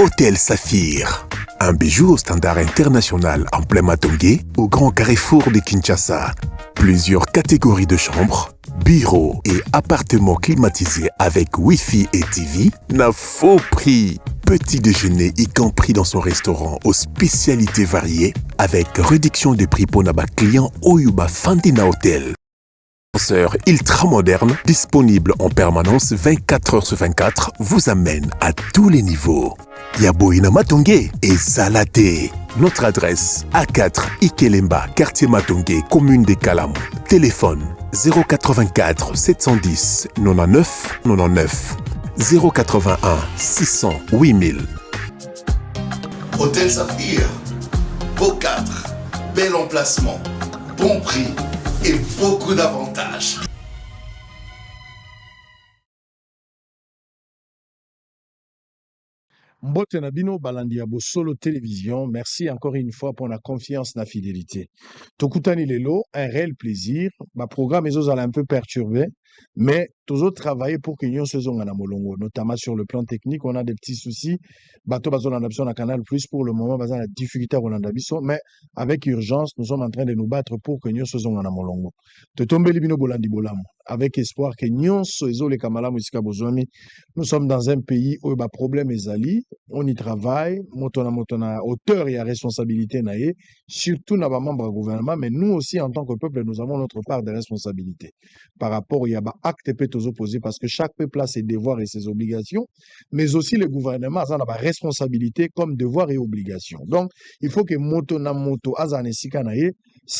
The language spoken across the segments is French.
Hôtel Saphir. Un bijou au standard international en plein Matongé, au grand carrefour de Kinshasa. Plusieurs catégories de chambres, bureaux et appartements climatisés avec Wi-Fi et TV n'a faux prix. Petit déjeuner y compris dans son restaurant aux spécialités variées avec réduction de prix pour naba client Oyuba Fandina Hotel. Ascenseur ultra moderne, disponible en permanence 24 heures sur 24, vous amène à tous les niveaux. Yaboina Matongé et Zalaté. Notre adresse A4 Ikelemba, quartier Matongé, commune des Kalam. Téléphone 084 710 99 99 081 600 8000. Hôtel Saphir, beau cadre, bel emplacement, bon prix et beaucoup d'avantages. Mbote Nabino Balandi Solo Télévision, merci encore une fois pour la confiance et la fidélité. Tokutani Lelo, un réel plaisir. Ma programme est un peu perturbé, mais toujours travailler pour que nous faisons un molongo, notamment sur le plan technique. On a des petits soucis. Bateau Bazon en option à Canal Plus pour le moment, basé la difficulté à Rolanda Bisso, mais avec urgence, nous sommes en train de nous battre pour que nous faisons un molongo. Te tomber Libino Bolandi Bolam, avec espoir que nous faisons les Kamala Moussika Bozomi. Nous sommes dans un pays où le problème est ali. On y travaille, motona, auteur et à responsabilité naïe, surtout dans les membres du gouvernement, mais nous aussi, en tant que peuple, nous avons notre part de responsabilité. Par rapport à acte opposés, parce que chaque peuple a ses devoirs et ses obligations, mais aussi le gouvernement a la responsabilité comme devoir et obligation. Donc, il faut que ce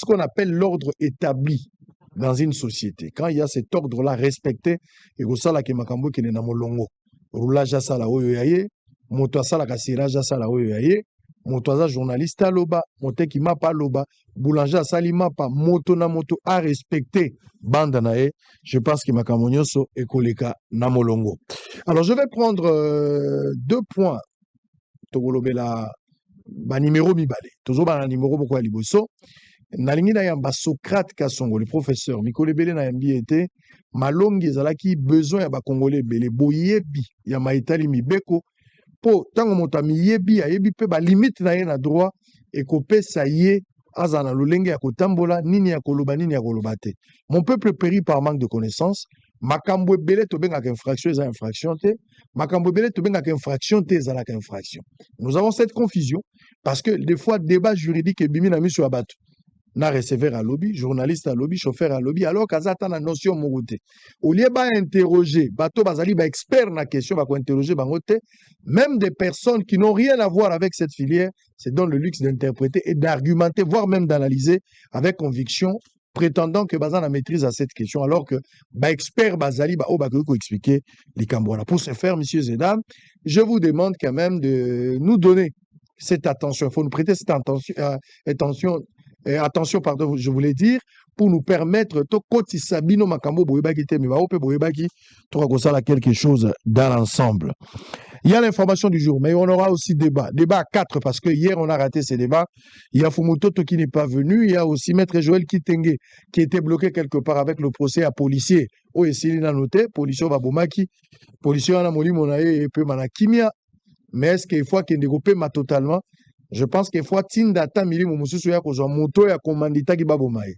qu'on appelle l'ordre établi dans une société. Quand il y a cet ordre-là respecté, et que ça, qui makambo qui n'est pas molongo, roulage à ça là où moto asala kasirage asala oyo yaye moto aza journaliste aloba moteki mapa aloba boulanger asali mapa moto na moto a respecter banda nae. Je pense que makambo nyonso ekoleka na molongo. Alors je vais prendre deux points togolobela ba numéro mibale tozo ba numéro boko ya liboso nalingi na yamba Socrate Kasongo le professeur mikolebele na yambi ete malongi ezalaki besoin ya ba congolais bele boyebi ya maitali mibeko po tango moto amiyebi ayebi pe ba limite na ye na droit ekopesa ye aza na lolenge ya kotambola nini ya koloba nini ya koloba te. Mon peuple périt par manque de connaissances. Makambo ebele tobengaka infraction eza infraction te, makambo ebele tobengaka infraction te ezalaka infraction. Nous avons cette confusion parce que des fois débat juridique ebimi na miso ya bato na receveur à lobby, journaliste à lobby, chauffeur à lobby, alors qu'azata na notion mogote. Au lieu ba interroger, bato bazali ba expert na question ba ko interroger bangote, même des personnes qui n'ont rien à voir avec cette filière, c'est dans le luxe d'interpréter et d'argumenter, voire même d'analyser avec conviction, prétendant que bazan a maîtrise à cette question, alors que ba expert bazali ba o ba ko expliquer les cambouana. Pour ce faire, messieurs et dames, je vous demande quand même de nous donner cette attention. Il faut nous prêter cette attention, pardon, je voulais dire, pour nous permettre de kotisabino makambo boyebaki te miba ope boyebaki to kosala quelque chose dans l'ensemble. Il y a l'information du jour, mais on aura aussi débat. Débat à 4 parce que hier on a raté ces débats. Il y a Fumototo qui n'est pas venu, il y a aussi Maître Joël Kitenge qui était bloqué quelque part avec le procès à policier. Oh et Céline noté, policier Babomaki, policier Ana Moli Monae et peu Manakimia. Mais est-ce qu'il faut qu'il dégoûte totalement? Je pense qu'il faut tindata mili mususu ya kozwa moto ya komandita ki babomaye.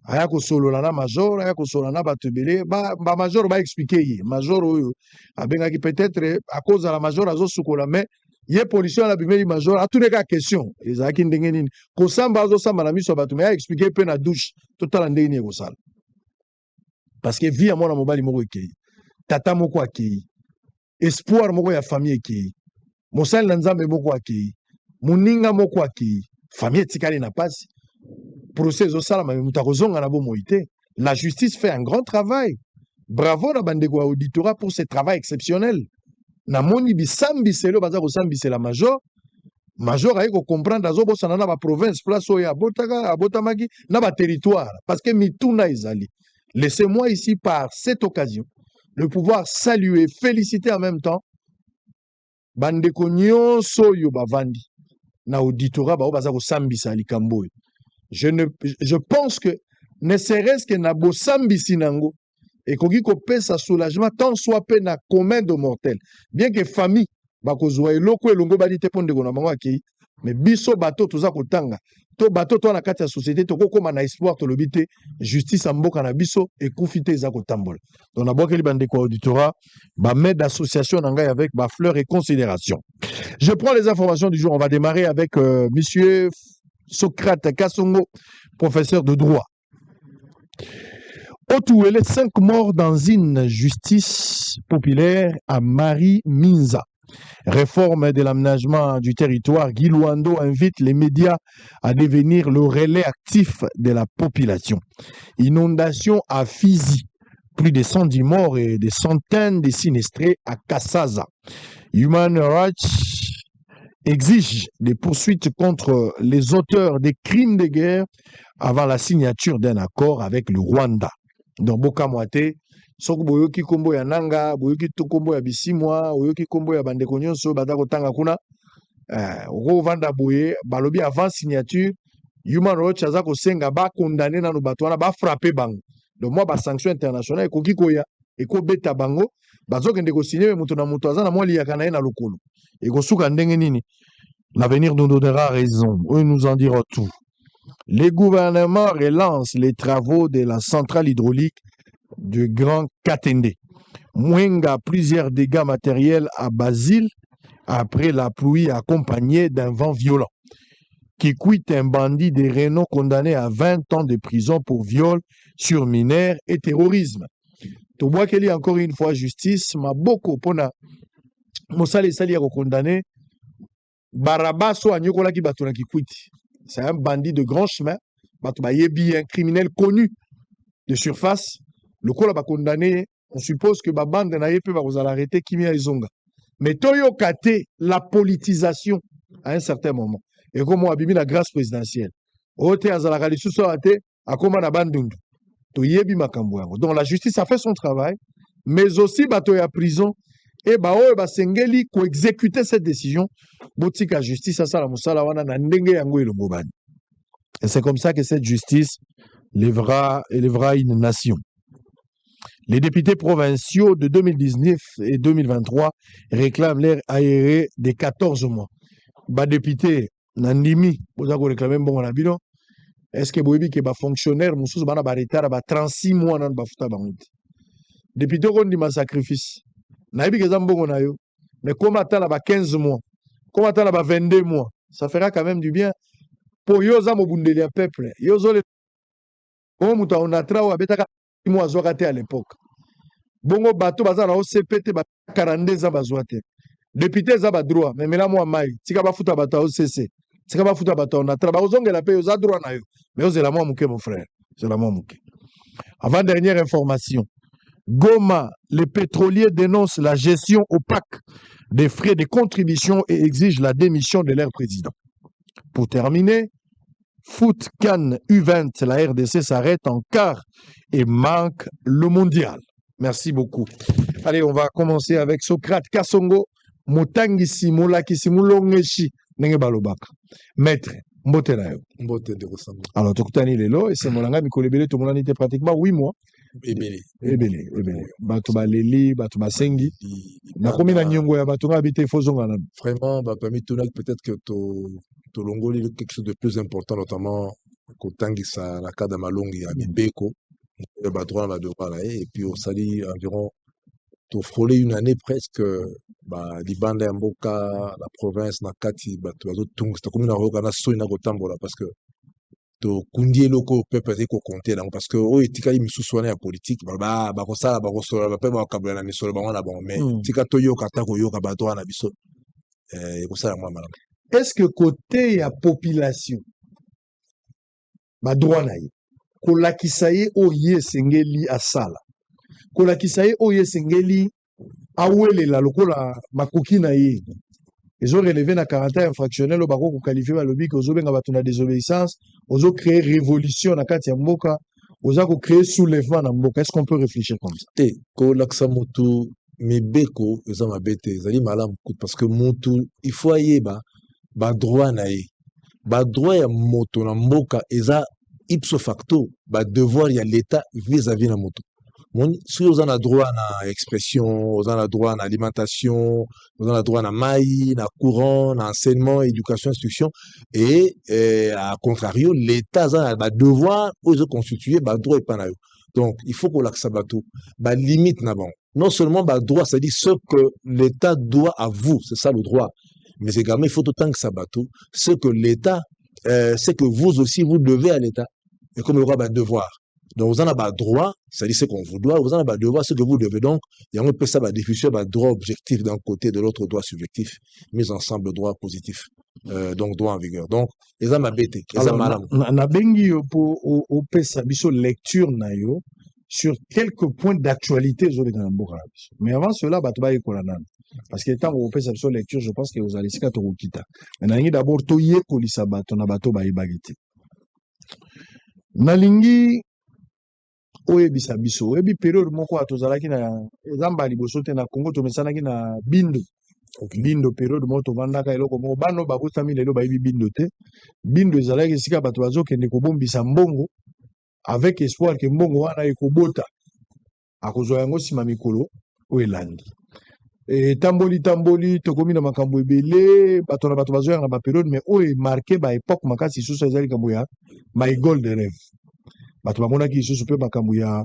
Aya ko solo na major, aya ko solo na batebele, ba major ba expliquer ye. Major oyo abenga ki peut-être à cause de la major azo sukola mais ye policier la bimeli major a tous les cas question. Ezaki ndenge nini. Ko samba azo samba na miso batu mais a expliquer pe na douche total ndenge ni ko sala. Parce que vie à mona mobali moko ekei. Tata moko akei. Espoir moko ya famille ekei. Mosali na nzambe moko akei, muninga moko akei, famille etikali na pasi, procès osala ma mutakozonga na bomoi te. La justice fait un grand travail. Bravo na bandeko ya auditorat pour ce travail exceptionnel. Na moni bisambiselo baza kosambisela major aye ko comprendre azobosana na ba province place oyo abotamaki na ba territoire parce que mituna ezali. Laissez-moi ici par cette occasion le pouvoir saluer, féliciter en même temps bandeko nyonso yo bavandi na auditorat bao baza kosambisa likambo. Je pense que ne serait-ce que na bosambisi nango ekoki kopesa soulagement tant soit pe na commun de mortel, bien que famille bakozwa eloko elongo badi te mpo ndeko na bango akei mais biso bato toza kotanga to bato to na kati ya société tokokóma na espoir tolobi te justice ya mboka na biso ekufi te eza kotambola. Donc nabwakeli bandeko ya auditorat bamet d'association na ngai avec bafleur et considération. Je prends les informations du jour. On va démarrer avec monsieur Socrate Kasongo, professeur de droit. Otouélé, 5 morts dans une justice populaire à Marie Minza. Réforme de l'aménagement du territoire, Guy Luando invite les médias à devenir le relais actif de la population. Inondation à Fizi, plus de 110 morts et des centaines de sinistrés à Kassaza. Human Rights exige des poursuites contre les auteurs des crimes de guerre avant la signature d'un accord avec le Rwanda. Donc, Boka Moate, soki boyoki kombo ya nanga, boyoki to kombo ya bisimwa, boyoki kombo ya bandeko nyonso batako tanga kuna, oko vanda boye, balobi avant signature, Human Rights aza kosenga ba condamné nanu bato wana ba frapper bango. Donc moi ba sanction internationale ekoki koya, eko beta bango, bazokende ko signer mutu na mutu aza na mwa liyaka na ye na lokolo. Ekosuka ndenge nini? L'avenir nous donnera raison, eux nous en diront tout. Les gouvernements relancent les travaux de la centrale hydraulique du Grand Katende. Mwenga, plusieurs dégâts matériels à Basile après la pluie accompagnée d'un vent violent. Kikwit, un bandit des Renault condamné à 20 ans de prison pour viol sur mineurs et terrorisme. Tobouakeli encore une fois justice, Maboko pona Mosale Sali a condamné Barabaso Anyokola ki batona Kikwit. C'est un bandit de grand chemin, un criminel connu de surface. Le coup là condamné, on suppose que bande na peut va l'arrêter Kimia Izonga. Mais Toyo Kate, la politisation à un certain moment. Et comme on a bimi la grâce présidentielle. Ote azala kali sous ate akoma na bandundu. Toyebi makambo. Donc la justice a fait son travail, mais aussi bato ya prison et ba sengeli ko exécuter cette décision. Botika justice à ça la musala wana na ndenge yango elobobani. Et c'est comme ça que cette justice élèvera une nation. Les députés provinciaux de 2019 et 2023 réclament l'air aéré des 14 mois. Ba député Nandimi, vous avez réclamé bon la bilan. Est-ce que vous avez que ba fonctionnaire mususu bana ba retard ba 36 mois nan ba futa banguti. Député on dit ma sacrifice. Na yebi ke zambongo na yo. Mais comment attendre ba 15 mois? Comment attendre ba 22 mois? Ça fera quand même du bien pour yoza mobundeli peuple. Yozo le muta on a trao abetaka mois zoraté à l'époque. Bongo bato baza na OCPT ba 42 ans bazwate. Député za ba droit, mais là moi mai, tika ba futa bato OCC. Tika ba futa bato on a trao bazongela pe yoza droit na yo. Mais ozela moi muke mon frère. C'est la moi muke. Avant dernière information. Goma, les pétroliers dénoncent la gestion opaque des frais de contribution et exigent la démission de leur président. Pour terminer, Foot Can U20, la RDC s'arrête en quart et manque le mondial. Merci beaucoup. Allez, on va commencer avec Socrate Kasongo, Motangisi Molakisi Mulongeshi Nengebalobaka. Maître, Mbotena. Alors, Tokutani Lelo, et c'est Molanga Mikolebele, tout le monde était pratiquement 8 mois. Ebele. Bato baleli, bato basengi. Na komi na nyongo ya bato ngabite fozonga na. Vraiment, parmi tout peut-être que to longoli quelque chose de plus important, notamment kotangisa la kada malongi ya bibeko. Bato na devoir là et puis au sali environ to frôler une année presque libanda ya mboka la province na kati bato bazo tung c'est comme na roka na so ina kotambola parce que to kundie loko peuple eko compter là parce que o etikali misusu wana ya politique ba kosala ba kosola ba pe ba kabela na misolo bango na bon mais tika to yoka ta ko yoka bato wana biso ekosala moi malama. Est-ce que côté ya population ba droit na ye kolakisa ye oye sengeli asala kolakisa ye oye sengeli awelela lokola makoki na ye ils ont relevé na caractère infractionnel au bako qualifié ba lobby que ozobenga bato na désobéissance ozo créer révolution na kati ya mboka oza ko créer soulèvement na mboka. Est-ce qu'on peut réfléchir comme ça te ko laksa mutu mebeko eza mabete ezali malamu parce que mutu il faut ayeba ba droit na ye ba droit ya moto na mboka eza ipso facto ba devoir ya l'état vis-à-vis na moto Si vous avez droit à l'expression, vous avez droit à l'alimentation, vous avez droit à maïs, à courant, à enseignement, éducation, instruction, et à contrario, l'État a un devoir de constituer un droit et pas. Donc, il faut qu'on l'accepte tout. Limite, non seulement droit, c'est-à-dire ce que l'État doit à vous, c'est ça le droit, mais également, il faut autant que ça bateau, ce que l'État, c'est que vous aussi, vous devez à l'État. Et comme le roi, devoir. Donc, vous en avez droit, c'est-à-dire ce qu'on vous doit, vous en avez devoir, ce que vous devez. Donc, il y a un peu ça, définition, droit objectif d'un côté, de l'autre, droit subjectif, mis ensemble, droit positif. Donc, droit en vigueur. Donc, les hommes bêtés, les hommes malades. Na bengi yo po o pesa biso lecture na yo sur quelques points d'actualité dans mboka. Mais avant cela, bato ba yekola nana. Parce que tant que vous faites cette lecture, je pense que vous allez se faire tout quitter. Mais d'abord, tout y est kolisa bato na bato ba ibagite. Nalingi oyebisa biso oyebi période moko atozalaki na ezamba liboso te na Congo tomesanaki na bindo bindo période moko tovandaka eloko moko bano babotami lelo bayebi bindo te bindo ezalaki esika bato bazokende kobombisa mbongo avec espoir ke mbongo wana ekobota akozwa yango nsima mikolo oyo elandi tamboli tokomi na makambo ebele bato na bato bazoyanga na baperiode mais oyo emarke baépoque makasi lisusu ezali likambo ya my gold rêve bato bamonaki lisusu mpe makambo ya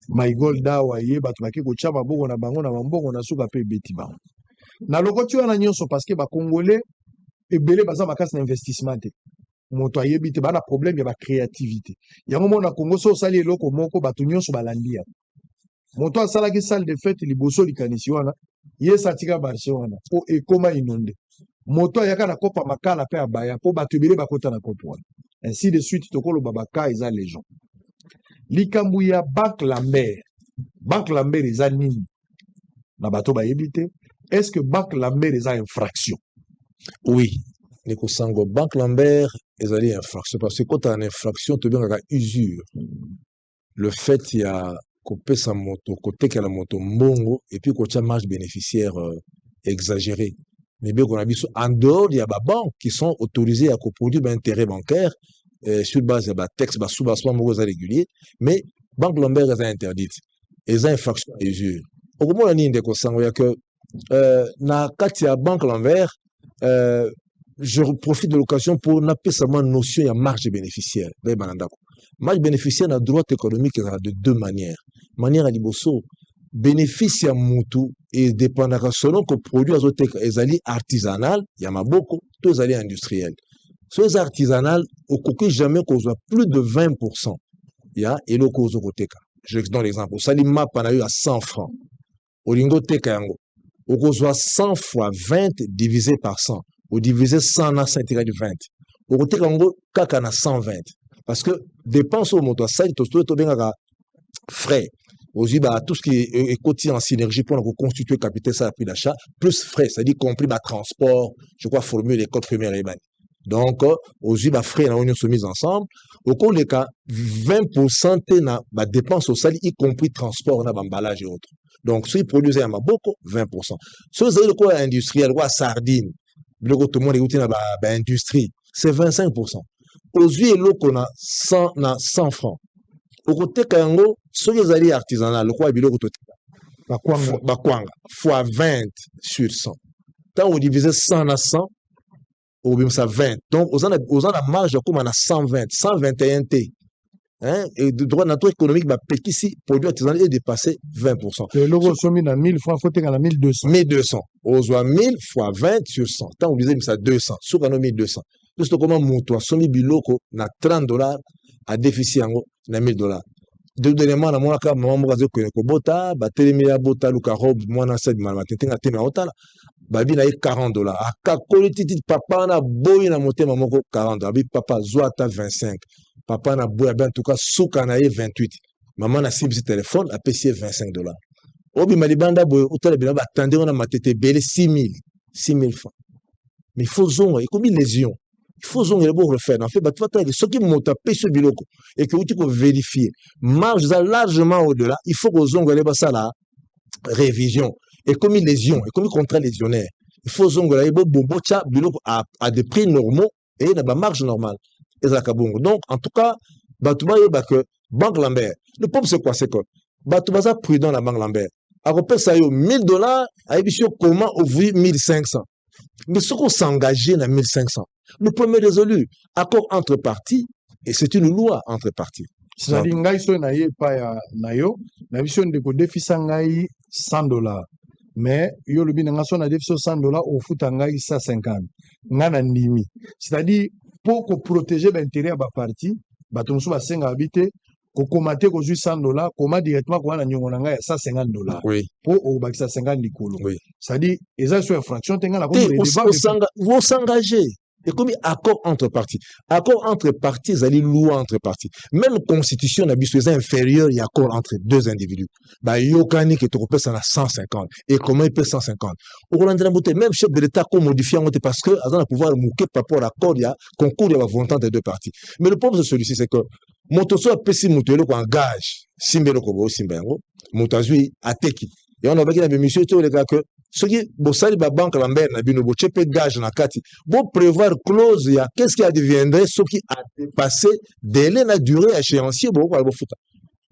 my gold awa ye bato bake kotya maboko na bango na bambongo na suka mpe ebeti bango na lokoti wana nyonso parce que bakongolais ebele baza makasi na investissement te moto ayebi te bana problème ya bacréativité yango mona Congo so osali eloko moko bato nyonso balandi ya moto asalaki salle de fête liboso likanisi wana ye satika marché wana po ekoma inonde moto ayaka na kopa makala mpe abaya po bato ebele bakota na kopo wana ainsi de suite tokoloba baka eza légion likambo ya banque Lambert eza nini na bato bayebi te est-ce que banque Lambert eza infraction oui Nico Sango, banque Lambert ezali infraction parce que quand tu as une infraction tu bien usure le fait il y a couper sa moto côté que la moto mbongo et puis quand tu as marge bénéficiaire exagérée mais bien qu'on a vu en dehors il y a des banques qui sont autorisées à coproduire intérêt bancaire sur base de texte sous-bassement régulier mais banque Lambert est interdite et ça infraction à usure au moment où Nico Sango il y a que na katia banque Lambert je profite de l'occasion pour n'appeler seulement notion de marge bénéficiaire. Marge bénéficiaire na droit économique de deux manières. Manière à liboso, bénéfice à mutu et dépendant selon que produit azotek ezali artisanal, yamaboko, tout ezali industriel. Ces artisanal, au coquet jamais qu'on soit plus de 20%. Ya et le cause au teka. Je donne l'exemple. Salima pana eu à 100 francs. Au lingo teka yango. Au cause soit 100 fois 20 divisé par 100. Ou diviser 100 na 100 tiré du 20. Au côté kango kaka na 120. Parce que dépense au moto ça to bien frais. Aussi tout ce qui est cotisé en synergie pour constituer capital ça prix d'achat plus frais, c'est-à-dire compris transport, je crois formule les codes premières et donc aussi frais na union soumise ensemble. Au cours des cas 20% na dépense au salaire y compris transport na emballage et autres. Donc ceux qui produisent à beaucoup 20%. Ceux qui ont quoi industriel quoi sardine le tout le monde est dans l'industrie, c'est 25%. Aux yeux, qu'on a 100 francs. Au côté Kango, ceux qui sont artisanal, le quoi est bilo fois 20 sur 100. Quand on divise 100 à 100, on a ça 20. Donc, on a la marge comme on a 120, 121 T. Hein? Et de droit nature économique, ici, produit artisanal est dépassé 20%. Le logo sont mis à 1000 francs, faut être à 1200. 1200. On voit 1000 fois 20 sur 100. Tant on disait, ça 200. Sur on a 1200. Juste comment monto, somi biloko, na $30 à déficit en gros, na $1000. Deux éléments, na mon cas, maman m'a dit que bota, télémé à bota, luka robe, moi na cette mal, matin, à téma otala. Babi na $40. À kakoli titi, papa na boy na moté, maman ko $40. Babi papa zoata 25. Papa na boy, en tout cas, souka na 28. Maman na cible téléphone, a payé $25. Obi malibanda boy, otala bila, attendez, on a ma tête belé 6000 francs. Mais il faut zonga, il comme une lésion. Il faut zonga pour le faire. En fait, tu vas ceux qui m'ont tapé sur biloko et que tu peux vérifier. Marge largement au-delà. Il faut que zonga les ça la révision. Et comme une lésion, et comme une contre-lésionnaire. Il faut zonga les bobo tcha biloko à des prix normaux et il y a une marge normale. Et ça kabongo. Donc, en tout cas, tu vas que Banque Lambert. Le problème c'est quoi? C'est que bato baza prudent na banque Lambert. Akopesa yo $1000, aibisio comment ouvrir 1500. Mais ce qu'on s'engageait dans 1500. Le premier résolu, accord entre parties, et c'est une loi entre parties. C'est-à-dire, ngai so na ye pa ya na yo, na biso ndeko defisa ngai $100. Mais yo lobi na so na defiso $100 au futa ngai 150. Nga na ndimi. C'est-à-dire, pour ko protéger l'intérêt à ba parti, bato musu basenga habité, ko komate ko zui $100, koma directement ko na nyongo na ngai $150. Oui. Pour au bakisa 50 likolo. Oui. C'est-à-dire, eza sur infraction tenga na ko le débat. Vous s'engagez. Et comme accord entre parties. Accord entre parties, c'est loi entre parties. Même constitution n'a pas inférieur et accord entre deux individus. Bah, yokani que tu repères ça à 150. Et comment il peut 150? Au Rwanda, même chef de l'État qu'on modifie parce que, à un pouvoir mouquer par rapport à l'accord, il y a concours de la volonté des deux parties. Mais le problème de celui-ci, c'est que, motoso a pessi moutello qu'on engage, simbelo kobo, simbengo, motazui, ateki. Et on a vu que monsieur, les gars, que, ce qui est la banque Lambert, na bino, bo chepe gage na kati, bo prévoir clause, ya, qu'est-ce qui adviendrait, ce qui a dépassé, délai na durée échéancier, bo, bo, futa.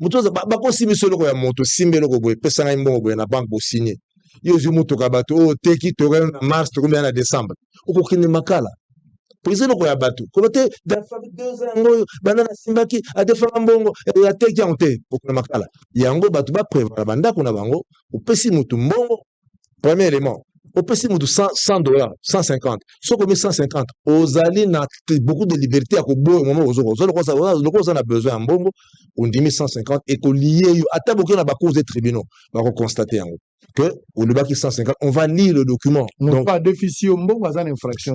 Moto, ba, ko simi solo ko ya moto, simbelo ko bo, pesa na imbo, bo, na banque, bo, signé. Yo, zi moto kabato, o, teki, tore, na mars, tore, na décembre. Ou ko kine makala. Président ko ya bato. Ko te, da famille 2 ans, bana na simbaki, a defanga mbongo, ya teki en te, pour kine makala. Yango, bato, ba prévoir, banda, ko na bango, ou pesi moto mbongo. Premier élément, au PC de $100, 150. Ce qu'on met 150, aux alliés, beaucoup de liberté à Kobo au moment où on a besoin en bongo, on dit 150 et qu'on lié à taboquer dans la cause des tribunaux. On va constater que au lieu de 150, on va lire le document. Donc, pas déficit au bongo, c'est une infraction.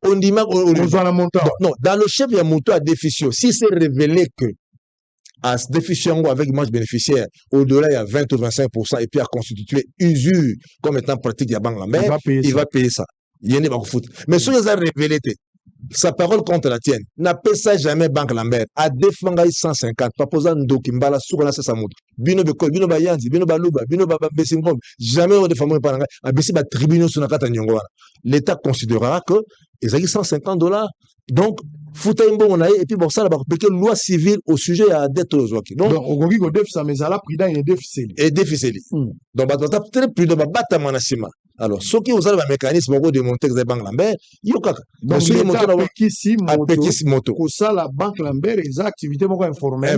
On dit dans le chef, il y a un montant à déficit. Si c'est révélé que à ce déficit avec manche bénéficiaire, au-delà, il y a 20 ou 25%, et puis à constituer usure comme étant pratique de la banque Lambert, il va payer ça. Il y a pas de foot. Mais si vous avez révélé, sa parole contre la tienne, n'a pas ça jamais banque Lambert, à défendre 150, pas poser un document, sur la samoud. Bino Beko, Bino Bayanzi, Bino Baluba, Bino Babessingom, jamais on défend pas un bessi ba tribunal sur la carte nyongwa. L'État considérera que ils ont $150. Donc, fouta imbo on a et puis bon ça là ba que loi civile au sujet à dette aux waki. Donc au gogi ko def ça mais ça là prudent il est difficile. Et difficile. Donc ba ta très prudent ba bata manasima. Alors, ce qui vous a le mécanisme de monter des banques Lambert, il y a donc moto. Pour ça, la banque Lambert, les activités informelles.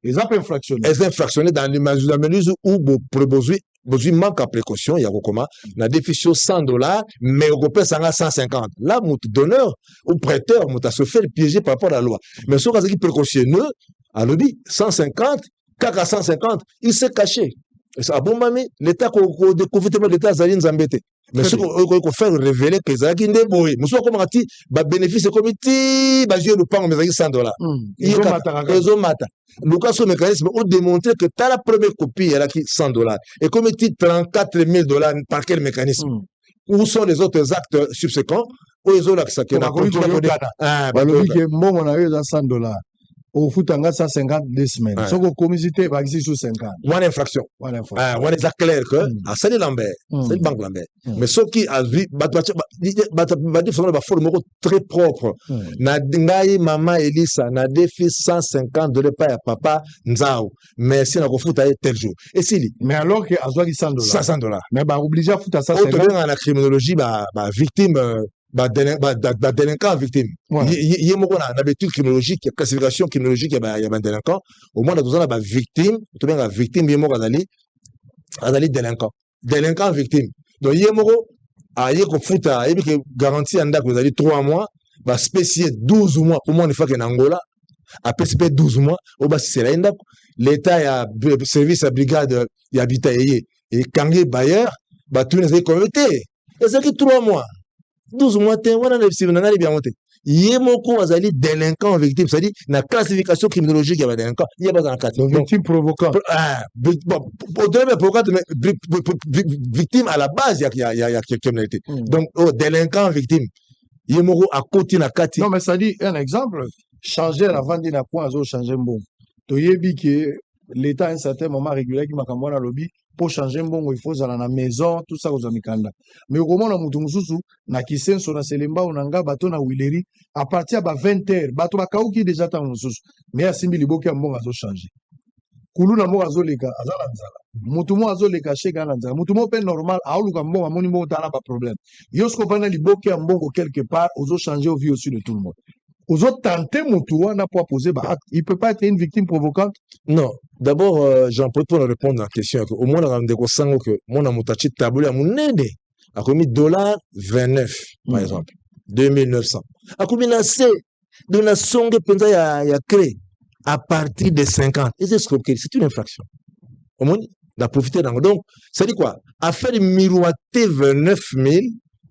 Les infractionnelles. Les infractionnelles dans les mesures où vous manque à précaution, il y a comment, la déficit $100, mais au peut 150. Là, mon donneur ou prêteur, mon se fait piéger par rapport à la loi. Mais ce qui est précautionneux, à l'objet, 150, caca 150, il s'est caché. Ah bon, mamie, l'État qu'on découvre l'État Zaline Zambete. Mais ce qu'on fait révéler que Zaki Ndeboy, nous sommes comme dit, bah bénéfice comité, bah j'ai le pain, mais $100. Ils ont matin. Le cas sur le mécanisme, on démontrer que tu as la première copie, elle a qui $100. Et comme il dit $34,000 par quel mécanisme? Où sont les autres actes subséquents? Où ils ont l'accès à la $100. Au foot, on a 150 2 semaines. Ce qu'on commisité, va exister sur 50. One infraction. One est clair que, c'est Lambert, c'est le banque Lambert. Mais ce qui a vu, très propre. Nadingaï, maman Elisa, n'a défi $150 par papa, Nzao. Mais si on a foot à tel jour. Et si, mais alors que, à $100. $100. Mais, bah, obligé à foot à 150. Autre bien, en la criminologie, victime, délinquant victime. Il y a une habitude criminologique, classification criminologique, il y a un délinquant. Au moins, on a une victime, tout bien la victime, il y a un délinquant. Délinquant victime. Donc, il y a un il y a garantie que vous avez 3 mois, spécier 12 mois, au moins une fois qu'il y a en Angola, après 12 mois, c'est l'État a service à brigade, il y a habitat et quand il y a bailleur, tout les communautés. Et c'est que 3 mois. 12 mois, il y a beaucoup de délinquants victimes, c'est-à-dire la classification criminologique, il y a des délinquants, il y a pas dans la catégorie. Victime provocante. Victime à la base, il y a criminalité. Donc, délinquant victime, il y a beaucoup à côté de la catégorie. Non, mais ça dit, un exemple, changer la vente d'un point, changer un bon. Tu y dit que l'État, à un certain moment régulier, qui m'a camoué dans le lobby, pour changer un bon, il faut aller dans la maison, tout ça, aux amikanda. Mais au moment où on a na kisen sur la selemba, on a bateau na Willery, à partir de 20h, bateau bakaouki déjà dans le sous. Mais à Simbi Libo qui a bon à changer. kulu na moko azoleka aza na nzala motu moko azoleka sheka na nzala motu moko mpe normal aoluka mbongo amoni mbongo tala baproblème yo soki ovanda liboke ya mbongo quelque part ozochanger vie aussi de tout le monde ozotante motu wana po apose baacte il peut pas être une victime provocante. Non, d'abord j'en peux pour répondre à la question au moins na ndeko sango que mona mutachi tabule ya munene akomi $29 par exemple 2900 akomi na se de na songe penza ya cré à partir de 50 et c'est une infraction au moins de profiter d'ango. Donc ça dit quoi à faire miroiter 29 000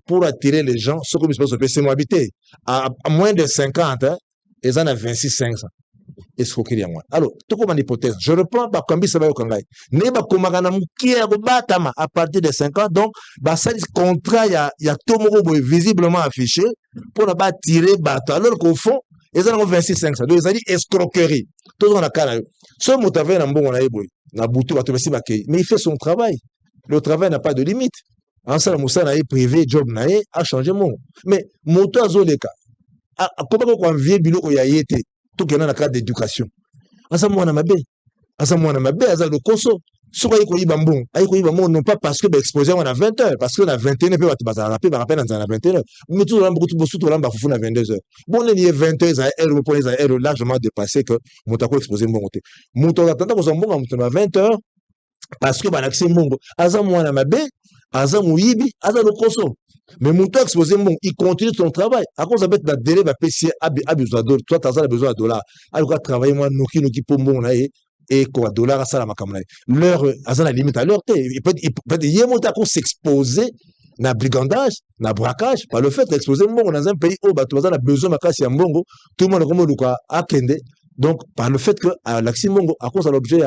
pour attirer les gens ce que je pense que c'est moi habité à moins de 50 hein, et ça en a 26 500 escroquerie à moi. Alors, tout comme une hypothèse, je reprends par comme ça va au Kangai. Ne ba komagana mukia batama à partir de 50 donc bah ça dit contrat il y a tout mogo visiblement affiché pour ne pas tirer bateau alors qu'au fond ils ont 26 500 donc ça dit escroquerie tout on a kana ce motave na mbongo na yeboy na butu bato basi bakei mais il fait son travail. Le travail n'a pas de limite. En ça musa na privé job na a changé mon mais moto azoleka a comment ko envier biloko ya yete tout qui est dans le cadre d'éducation. Asa mwana mabe aza le koso soka yiko yiba mbongo ayiko yiba mbongo non pas parce que exposé on a 20 heures parce que on a 21 heures peut ba rappel dans 21 heures mais tout l'amba tout l'amba fufu na 22 heures bon il y a 20 heures à heure pour les heures largement dépassé que motako exposé mbongo te moto attendant ko mbongo moto na 20 heures parce que ba l'accès mbongo aza mwana mabe aza muyibi aza le koso. Mais mon temps exposé, il continue son travail. À cause de la délai, il a besoin de dollars. Toi, tu as besoin de dollars. Alors, travailler, moi, nous qui pour mon et quoi, dollars, ça, la macamla. Leur, à la limite, à leur thé. Il peut y avoir s'exposer, na brigandage, na braquage, par le fait d'exposer mon dans un pays où, tu as besoin de casser un bongo, tout le monde, comme le quoi, à Kende. Donc, par le fait que l'accès Mongo, à cause de l'objet,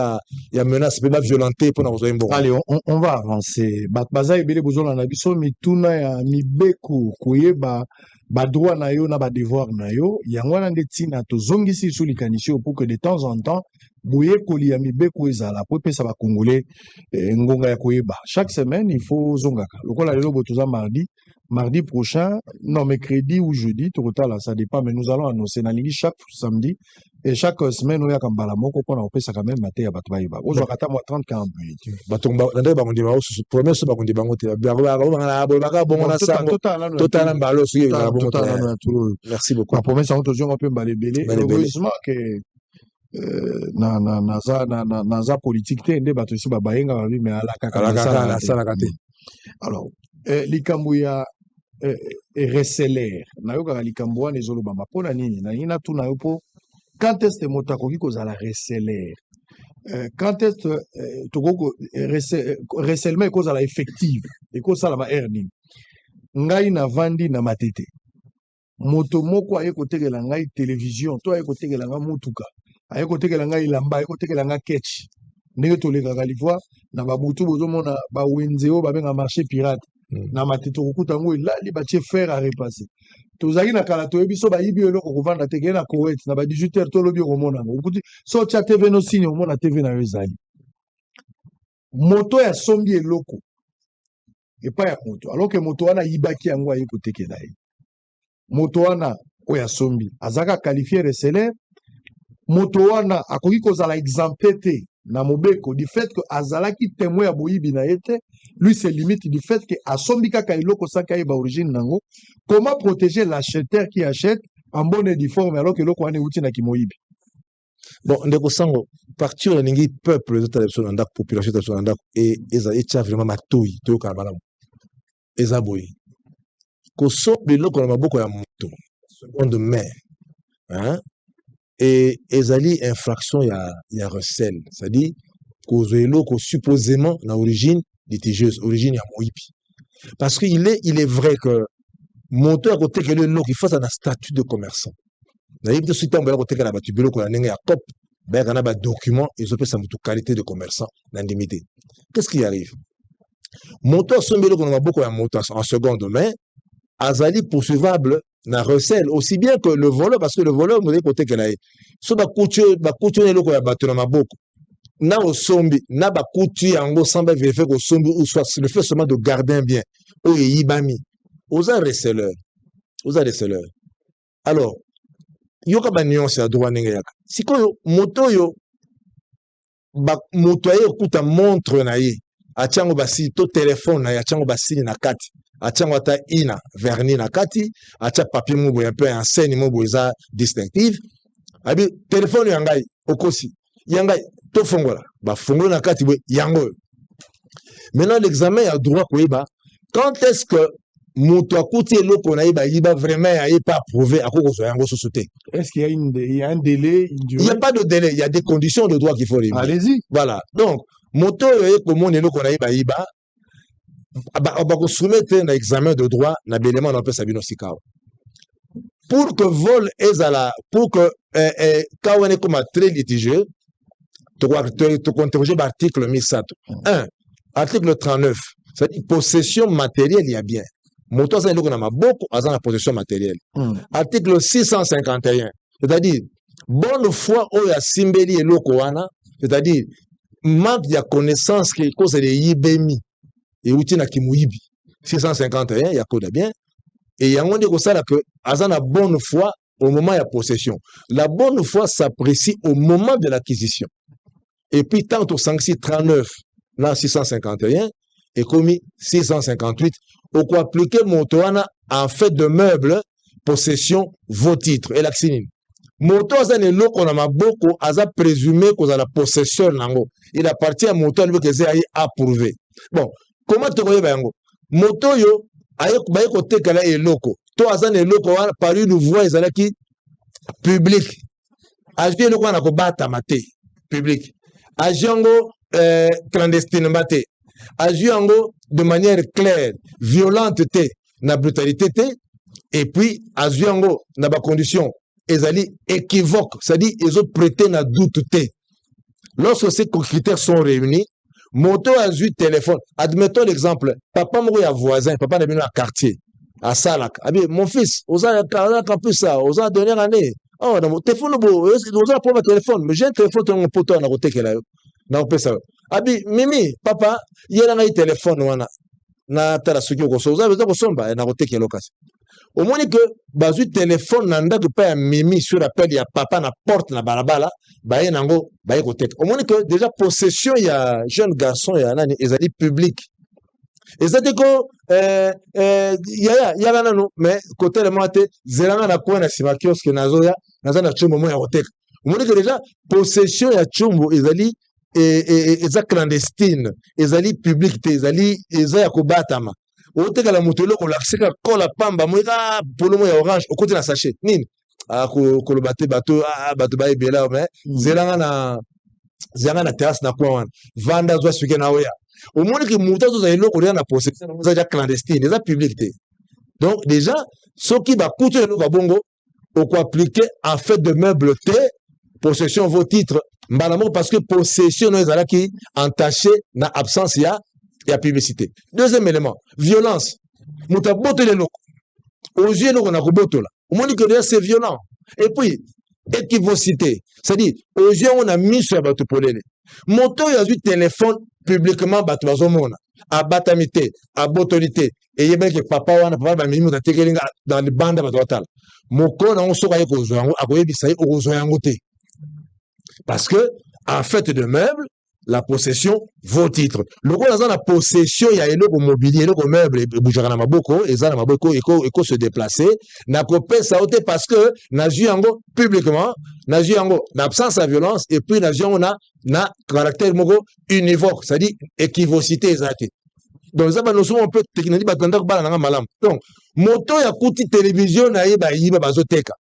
il y a menace, peut pas violenter pour nous avoir. Allez, on va avancer. Baza ebele bozona na biso mituna ya mibeku koyeba ba droit na yo na ba devoir na yo yango na ndetina to zongisi sur likanisi pour que de temps en temps boye koli ya mibeku ezala po pesa ba congolais ngonga ya koyeba. Chaque semaine il faut zongaka. Lokola lelo botoza mardi prochain, non mercredi ou jeudi, tout le ça dépend, mais nous allons annoncer Nalingi chaque samedi et chaque semaine, nous avons un moko qu'on a fait ça quand même maté à Batouaïba. Aux Ouakata, moi 30 40 minutes. Batomba, l'année bagundi ba osu, premier se bagundi bangote, merci beaucoup. La promesse en toujours un peu balébélé. Heureusement que naza politique te nde bato ici babayenga babi mais ala kaka alors likambo ya reseller nayokaka likambo wana ezolobama mpona nini nalingi natuna yo mpo quand est-ce moto akoki kozala reseller quand est-ce resellement ekozala effective ekosalama aire nini ngai navandi na matete moto moko aye kotekela ngai télévision to aye kotekela ngai mutuka aye kotekela ngai ilamba aye kotekela ngai ketch ndenge tolekaka livwa na babutu bozomona bawenze oyo babenga marché pirate na matete kokuta yango elali batie fer à repasser tozalaki na kala toyebi so bayibi eloko kovanda te keye na Koweït na ba 18 heures tolobi okomona yango okuti so tia tv no signe omona tv na yo ezali moto ya sombi eloko epai ya moto alors que moto wana yibaki yango aye kotekela ye moto wana oyo asombi azaka qualifié reseller moto wana akoki kozala exempté te na mobeko du fait que azalaki témoin ya boyibi na yete lui c'est limite du fait que asombi kaka eloko saka ye ba origine nango. Comment protéger l'acheteur qui achète en bonne et due forme alors que eloko wana euti na kimoyibi? Bon ndeko sango partir na ningi peuple de la population de la et eza echa vraiment matoi to ka balamu eza boyi ko so biloko na maboko ya moto seconde main hein. Et ezali infraction ya recel, c'est-à-dire que supposément na origine litigieuse, origine ya moyibi. Parce qu'il est vrai que moteur à côté que le lot qui fasse un statut de commerçant. Na yibito suite on va côté que la batubelo ko na ya cop, ben kana ba document et opé sa mutu qualité de commerçant l'indemnité. Qu'est-ce qui arrive? Moteur sombelo ko na maboko ya moteur en seconde main, azali poursuivable na recel aussi bien que le voleur parce que le voleur me dit côté que là so ba couture eloko ya bato na maboko na osombi na ba couture yango samba vérifier ko sombi ou soit le fait seulement de garder un bien o yibami oza reseller alors yoka ba nuance ya droit ninga yaka sikoyo moto yo moto aye okuta montre na ye atiango basi to téléphone na ye atiango basili na kati atiango ata ina verni na kati atia papier mobo un peu enseigne mobo eza distinctive abi téléphone ya ngai okosi ya ngai tofongola bafongola na kati boye yango maintenant l'examen ya droit koyeba quand est-ce que moto akuti eloko na ye bayiba vraiment aye pas approuvé akokozwa yango susu te. Est-ce qu'il y a, il y a un délai, une durée? Il n'y a pas de délai, il y a des conditions de droit qu'il faut réunir. Allez-y. Voilà. Donc, moto yoye komona eloko na ye bayiba bakosoumettre un examen de droit na belema na opesa bino sikao. Pour que vol ezala, pour que kawane comme très litigieux, tu interroger l'article 1700. 1. Article 39. C'est-à-dire possession matérielle, il y a bien. Moto aza eloko na maboko aza na possession matérielle. Article 651. C'est-à-dire bonne foi oyo asimbeli eloko wana, c'est-à-dire manque ya connaissance que cause de yibemi et outi na kimuibi. 651 ya code bien. Et yango ndi kosala que aza na bonne foi au moment de la possession. La bonne foi s'apprécie au moment de l'acquisition. Et puis tant au sanction 39 là 651 et commis 658 au quoi appliquer motoana en fait de meubles possession vos titres et l'accident. Moto aza ne loko na maboko aza présumé que la possession nango. Il appartient à moto niveau que c'est approuvé. Bon, comment te koyeba yango? Moto yo aye baye kote kala eloko. To aza ne loko par une voie ezalaki public. Aje eloko na ko bata mate public. Ajango clandestinement te. Ajango de manière claire, violente te, na brutalité te, et puis ajango na ba condition ezali équivoque, c'est-à-dire ils ont prêté na doute te. Lorsque ces critères sont réunis, moto a eu téléphone. Admettons l'exemple, papa mou ya voisin, papa n'a bien un quartier à Salak. Abi mon fils, osa campus ça, osa dernière année. Oh, dans mon téléphone osa prendre mon téléphone, mais j'ai un téléphone dans mon poteau na côté que là. Na pesa. Abi mimi, papa, yela na téléphone wana. Na tala suki ko so, osa bezo ko somba na côté que lokas. Au moins que bazu téléphone nanda que pas mimi sur appel ya papa na porte na balabala ba ye nango ba ye kotek. Au moins que déjà possession ya jeune garçon ya nani ezali public. Ezate ko ya bana no mais côté le moite zelanga na ko na sima kiosque nazoya nazana chumbo mo ya kotek. Au moins que déjà possession ya chumbo ezali eza clandestine, ezali public te, ezali eza ya kobatama. Oteka la mutolo ko laksika kola pamba mwika polomo ya orange okoti na sachet nini ko lo bate bato bato ba ebela mais zelanga na terrasse na kwa wana vanda zwa suke na oya omoni ki mutazo za eloko ria na possession za ja clandestine eza public te. Donc déjà soki ba kutu eloko bongo o ko appliquer en fait de meubles te possession vos titres mbalamo parce que possession no ezala ki entaché na absence ya publicité. Deuxième élément, violence. Mouta boto le loko. Aux yeux, on a boto là. Au moins que c'est violent. Et puis, équivocité. C'est-à-dire, aux yeux, on a mis sur bato polele. Moto, il y a eu téléphone publiquement bato bazomona. À batamité, à botolité. Et il y a bien que papa, papa, mimi, dans les bandes bato watala. Moko, on se voit qu'aux yeux, à quoi aux yeux, parce que, en fait de meubles, la possession, vos titres. Le rôle dans la possession, il y a un mobilier, un meuble, et bougera maboko, et ça maboko, et se déplacer. N'a pas ça parce que n'a joué publiquement, n'a joué en absence à violence, et puis n'a joué na caractère mogo univoque, c'est-à-dire équivocité exacte. Donc ça, nous sommes un peu techniques, donc moto ya kuti télévision na yiba bazoteka.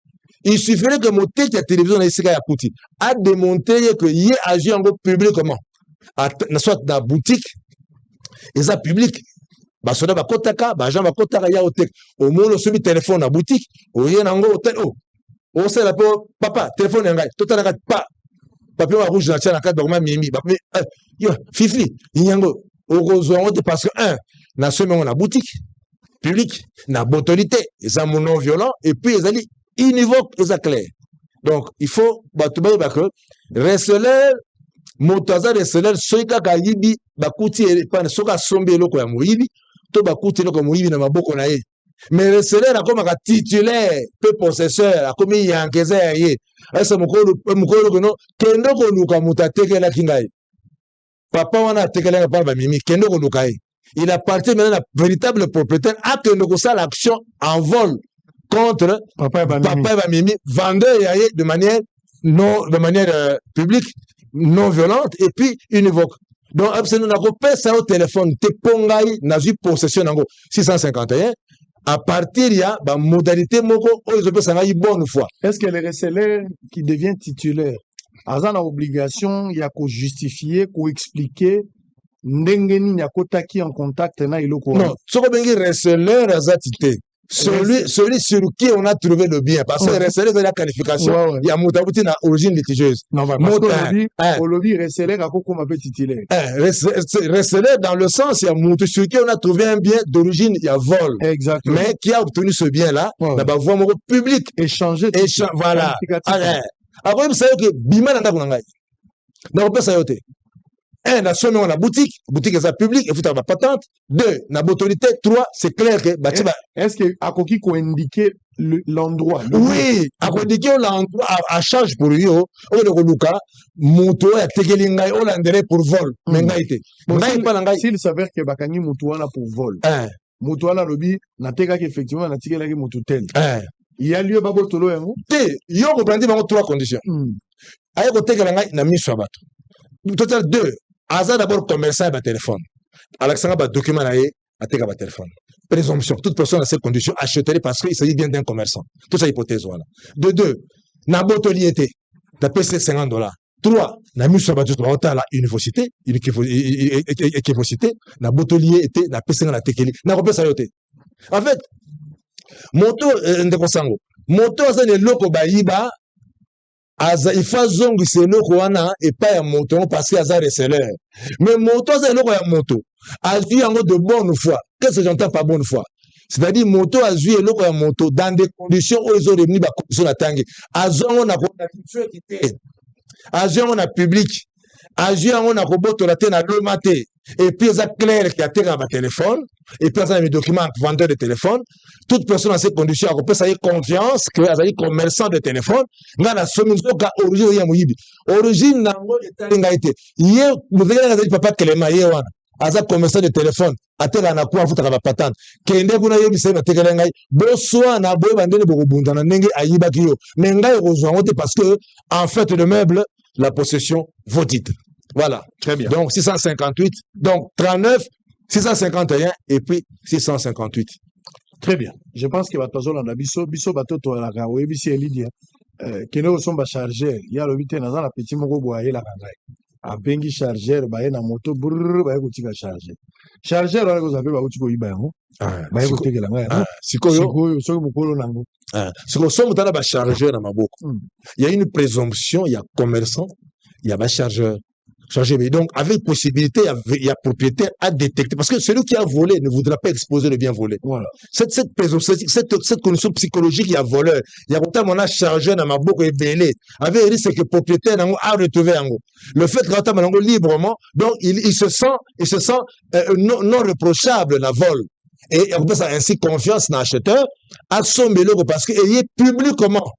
Il suffirait que moto ya télévision na yisika ya kuti a démontré que y a agi en publiquement. Soit dans la boutique, et ça public. Basoda bakotaka, bajan bakotaka ya hotek. Au moins, on le téléphone à boutique, au yen en hôtel. On sait la papa, téléphone en gagne, tout à l'heure, pas. Papier rouge dans la carte de mimi. Fifi, yango, au rejoint parce que, un, na semaine, on a boutique, public, na botolité, et ça, mon non violent, et puis, ils allaient univoque, et ça clair. Donc, il faut, que, receler, motaza reseller soika ka yibi bakuti pana soka sombe eloko ya moyibi to bakuti eloko moyibi na maboko na ye mais reseller akoma ka titulaire pe possesseur akomi yankeza ye asa mukolo kono kendo ko luka mutatekela kingai papa wana atekelanga pa ba mimi kende ko lukai. Il appartient maintenant à la véritable propriétaire à que nous ça l'action en vol contre Papa et Bamimi, vendeur de manière publique, non violente, et puis univoque. Donc, nous avons pas ça au téléphone, te pongai, n'a eu possession en 651. À partir, il y a une modalité, bonne fois. Est-ce que le receleur qui devient titulaire a une obligation, il y a qu'à justifier, qu'à expliquer, ndengeni nyakota qui en contact na iloko? Non, ce qu'on veut receleur à zatité. Celui sur qui on a trouvé le bien. Parce que receleur de la qualification, il y a Moutabuti na origine litigieuse. Non, parce que au lobby receleur à quoi qu'on appelle titulaire. Receleur dans le sens, il y a Moutou sur qui on a trouvé un bien d'origine, il y a vol. Exactement. Mais qui a obtenu ce bien-là, d'abord voie public. Échanger. Voilà. Après, vous savez que Bima n'a pas de n'a pas ça. Un, la somme la boutique est publique, il faut avoir patente. Deux, la autorité. Trois, c'est clair que est-ce que Akoki ko indiquer l'endroit? Oui, Akoki indiquer l'endroit à charge pour lui, au le Luka, Mouto a tegelinga au l'endroit pour vol. Mais ngaite. S'il s'avère que Bakani Moutouana pour vol. Moutouana lobi na tega effectivement na tigela ki Moutoutel. Il y a lieu babo tolo yango. Yo comprendre bango trois conditions. Ayo ko tegelanga na miso bato. Total deux. Aza d'abord commerçant à téléphone. Alexandre a document à téléphone. Présomption. Toute personne à ces conditions achèterait parce qu'il s'agit bien d'un commerçant. Toute cette hypothèse, voilà. De deux, n'a botoliété. T'as payé $50. Trois, n'a mis sur la université, équivocité, n'a botoliété, n'a payé la tekeli, n'a repéré sa yoté. En fait, moto, moto, c'est le loco baïba. Il faut zongi c'est le wana et pas un moto parce qu'il y a un receleur. Mais moto c'est le ya moto. A vu en de bonne foi. Qu'est-ce que j'entends par bonne foi? C'est-à-dire moto a vu le ya moto dans des conditions où ils ont remis ba condition la tangi. A zongo na condition qui était. A zongo na public. A zongo na roboto la tena le maté. Et puis ça clair qui a terre à téléphone. Et puis ça a mis document vendeur de téléphone. Toute personne dans ces conditions a repris sa confiance que ça y commerçant de téléphone. Nga na somme ka origine ya muyibi. Origine nango etalinga été. Hier vous voyez la papa kelema hier wana. Aza commerçant de téléphone. Atela na kwa futa ka patante. Kende kuna yebi se ba tekela ngai. Boswa na boye bandene bokubunda na ndenge ayiba kiyo. Mais ngai rozwa ngote parce que en fait le meuble la possession vaut titre. Voilà. Très bien. Donc 658, donc 39, 651 et puis 658. Très bien. Je pense que batazo na biso batoto la ka oyebi si Elidia kene osomba chargeur ya lobite na za na petit moko boye la kangai. Abengi chargeur baye na moto brrr baye kotika chargeur. Chargeur wala ko zape ba utiko iba yango. Baye kotekela ngai. Sikoyo soki mukolo nango. Sikoyo somo tala ba chargeur na maboko. Il y a une présomption, il y a commerçant, il y a ba chargeur. Mais donc, avec possibilité, il y a propriétaire à détecter. Parce que celui qui a volé ne voudra pas exposer le bien volé. Voilà. Cette condition psychologique, il y a voleur. Il y a autant mon a chargé dans ma boucle et belé. Avec le risque que le propriétaire a retrouvé en haut. Le fait que l'autre m'a librement, donc il se sent non reprochable la vol. Et on peut ainsi confiance dans l'acheteur à son mélo parce qu'il est publiquement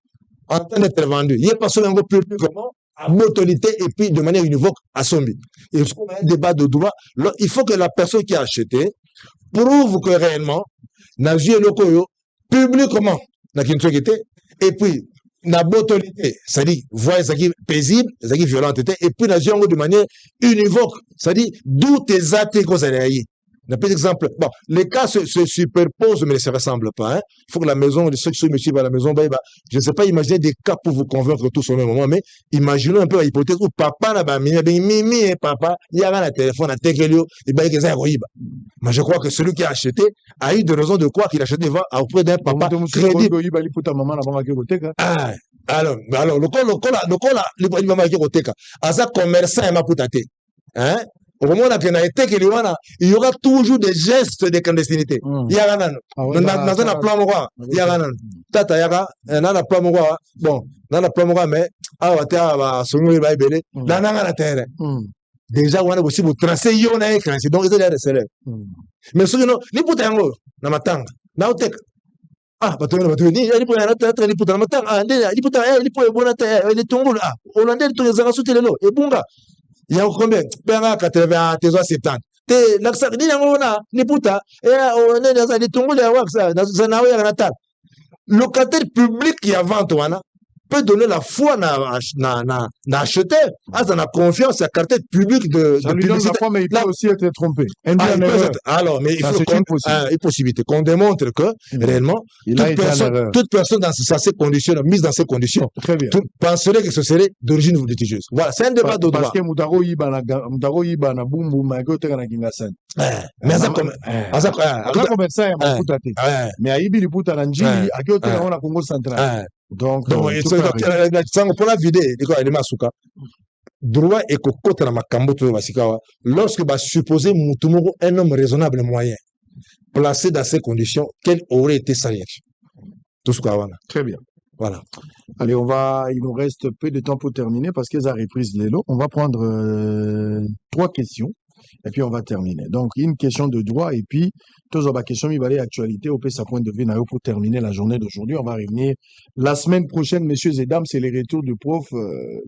en train d'être vendu. Il est pas seulement publiquement à autorité et puis de manière univoque à Sombi. Et ce qu'on a un débat de droit, il faut que la personne qui a acheté prouve que réellement, n'a joué le koyo publiquement, n'a qu'une chose et puis, n'a autorité, c'est-à-dire, voyez, ça qui est paisible, ça qui est violente, et puis, n'a joué de manière univoque, c'est-à-dire, d'où tes actes qu'on s'est réagi. Un peu d'exemple. Bon, les cas se superposent, mais ne se ressemblent pas. Hein. Il faut que la maison, ceux qui me suivent à la maison, je ne sais pas imaginer des cas pour vous convaincre tous au même moment, mais imaginons un peu l'hypothèse où papa n'a pas mimi, papa, il y a un téléphone à Tegelio, et ben, il y a un mais je crois que celui qui a acheté a eu de raison de croire qu'il achète auprès d'un papa crédible. Alors, le maman qui est à ça, commerçant, il m'a pouté. Hein? Au moment où il y aura toujours des gestes de clandestinité. Il y a un dans un plan roi. Il y a un tata yaga, un plan roi. Bon, dans le plan roi, mais à la sonnerie baibélé, dans la terre. Déjà, on a aussi vous tracer yon a écrit, donc ils ont des célèbres. Mais ce que nous, les poutango, na matang, na otek. Ah, parce que ni il peut la tête, il peut la matang, ah, il peut bon la terre, il est tombé là. Hollandais, tous les arasous, il est là. Et bunga. Il y a combien? 80, 70. Locataire public qui a vendu peut donner la foi à acheter. Ça a confiance à la carte publique de ça lui donne la foi, mais il peut aussi être trompé. Alors, mais il faut une possibilité qu'on démontre que réellement toute personne dans ces conditions, mise dans ces conditions, penserait que ce serait d'origine litigieuse. Voilà, c'est un débat de droit. Parce que Moutaro Yiba na Bumbu, Magote na Kingasen. Mais ça comme ça, mais Aïbi Liputa Nanjili, Akiote na Congo central. Donc pour la vidéo, droit et cocotte na makambo to basikawa lorsque va supposer Mutumuru un homme raisonnable moyen placé dans ces conditions, quelle aurait été sa réaction? Tout ce qu'on a. Très bien. Voilà. Allez, il nous reste peu de temps pour terminer parce que ça reprise les lots. On va prendre 3 questions et puis on va terminer. Donc, une question de droit et puis, tous les questions, il va aller actualité, au sa point de vue, pour terminer la journée d'aujourd'hui. On va revenir la semaine prochaine, messieurs et dames, c'est le retour du prof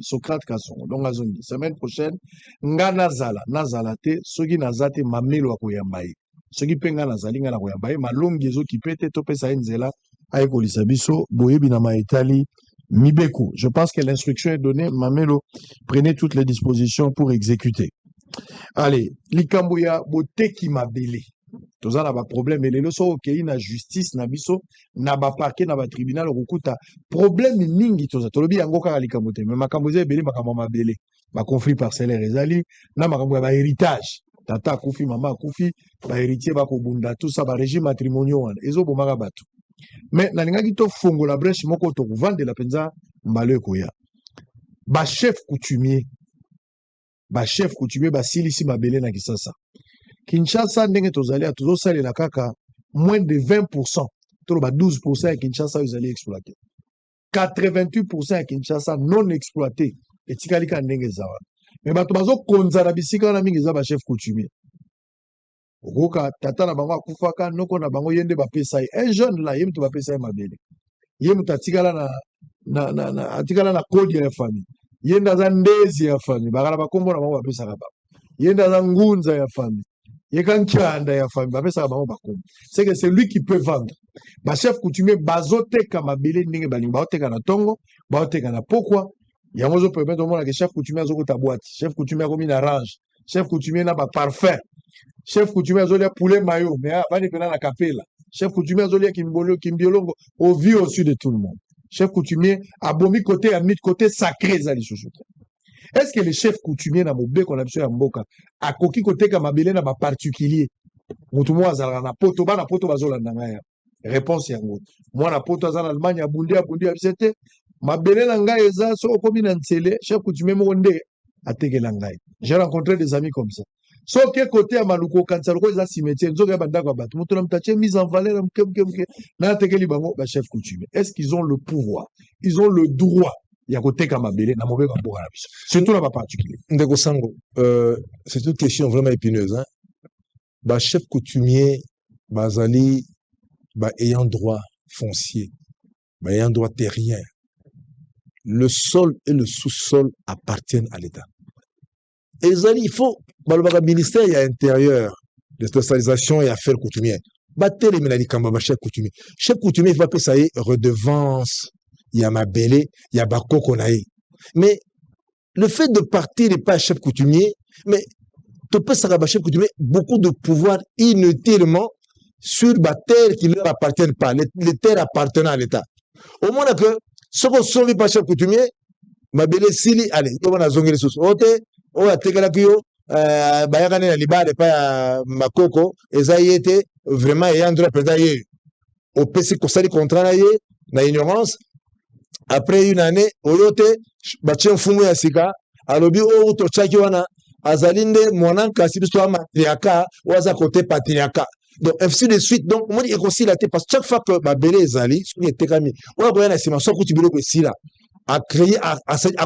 Socrate Kasson. Donc, la semaine prochaine, nga nazala te, soki nazate mamelo akoyambaye. Soki penga nazali nga na koyambaye, malongi ezo kipete tope sa enzela ayekolisa biso boyebi na maetali mibeko. Je pense que l'instruction est donnée, mamelo, prenez toutes les dispositions pour exécuter. Allez, likambo ya boteki mabele. Toza na ba problème elelo so okei na justice na biso na ba parquet na ba tribunal okukuta problème mingi toza tolobi yango kaka likambo te mais makambo ze ebele makambo mabele ba conflit parcellaire ezali na makambo ya ba héritage tata akufi mama akufi ba héritier ba kobunda tout ça ba régime matrimonial wana ezobomaka bato mais nalingaki to fongola brèche moko to kovandela penza mbalo ekoya ba chef coutumier basilisi mabele na Kisasa. Kinshasa ndenge tozali tozosalela kaka moins de 20%, to ba 12% ya Kinshasa ezali exploité. 88% ya Kinshasa non exploité etikali ka ndenge zawa. Mais bato bazo konza bisika na mingi za ba chef coutumier. Okoka tata na bango akufaka noko na bango yende ba pesa un jeune là yem to ba pesa mabele. Yem tatikala na atikala na kodi ya famille. Yenda za ndezi ya famille bakala bakombo na bango bapesa ka baba yenda za ngunza ya famille yekanchanda ya famille bapesa ka bango bakombo c'est que c'est lui qui peut vendre ba chef coutumier bazoteka mabele ndenge balinga baoteka na tongo baoteka na pokwa yango zo permettre mona que chef coutumier azokota boîte chef coutumier akomi na range chef coutumier na ba parfum chef coutumier azolia poulet mayo mais bani pena na kapela chef coutumier azolia kimbiolongo au vu au-dessus de tout le monde. Chef coutumier a bomi côté à mit côté sacré zali chouchouta. Est-ce que le chef coutumier na mobe qu'on a besoin mboka a koki côté ka mabele na ba particulier mutumo azala na poto bazola ndanga ya réponse yango moi na poto azala Allemagne abundi abisete mabele na ngai eza so komi na ntsele chef coutumier mo nde atekela ngai. J'ai rencontré des amis comme ça. So ke côté ya maluko kanisa loko eza cimetière nzoka bandako ya bato mutu na mtache mise en valeur mke na tekeli bango ba chef coutumier. Est-ce qu'ils ont le pouvoir, ils ont le droit ya koteka mabele na mobeko mboka na biso surtout na ba particulier ndeko sango c'est une question vraiment épineuse hein. Ba chef coutumier bazali ba ayant droit foncier ba ayant droit terrien, le sol et le sous-sol appartiennent à l'État. Et il faut, dans le ministère, il y a intérieur, de spécialisation et affaires coutumières. Battez les mélanies comme chef coutumier. Chef coutumier, il va payer ça y est, redevance, il y a ma belle, il y a Bako Konaï. Mais le fait de partir n'est pas chef coutumier, mais tu peux savoir chef coutumier beaucoup de pouvoir inutilement sur la terre qui ne leur appartiennent pas, les terres appartenant à l'État. Au moins que, ce qu'on sauve pas chef coutumier, ma belle sili, allez, on a zongé les sous. O atekala kiyo bayakane na libare pa makoko eza yete vraiment ayant droit peut aller au PC kosali contrat na ye na ignorance après une année oyote batien fumu ya sika alobi o to chaki wana azalinde monanka sibiso matriaka waza côté patriarcat donc ainsi de suite donc moi il réconcilie la tête parce que chaque fois que ba belé ezali so etekami on a na sima so kuti biloko esila à créer à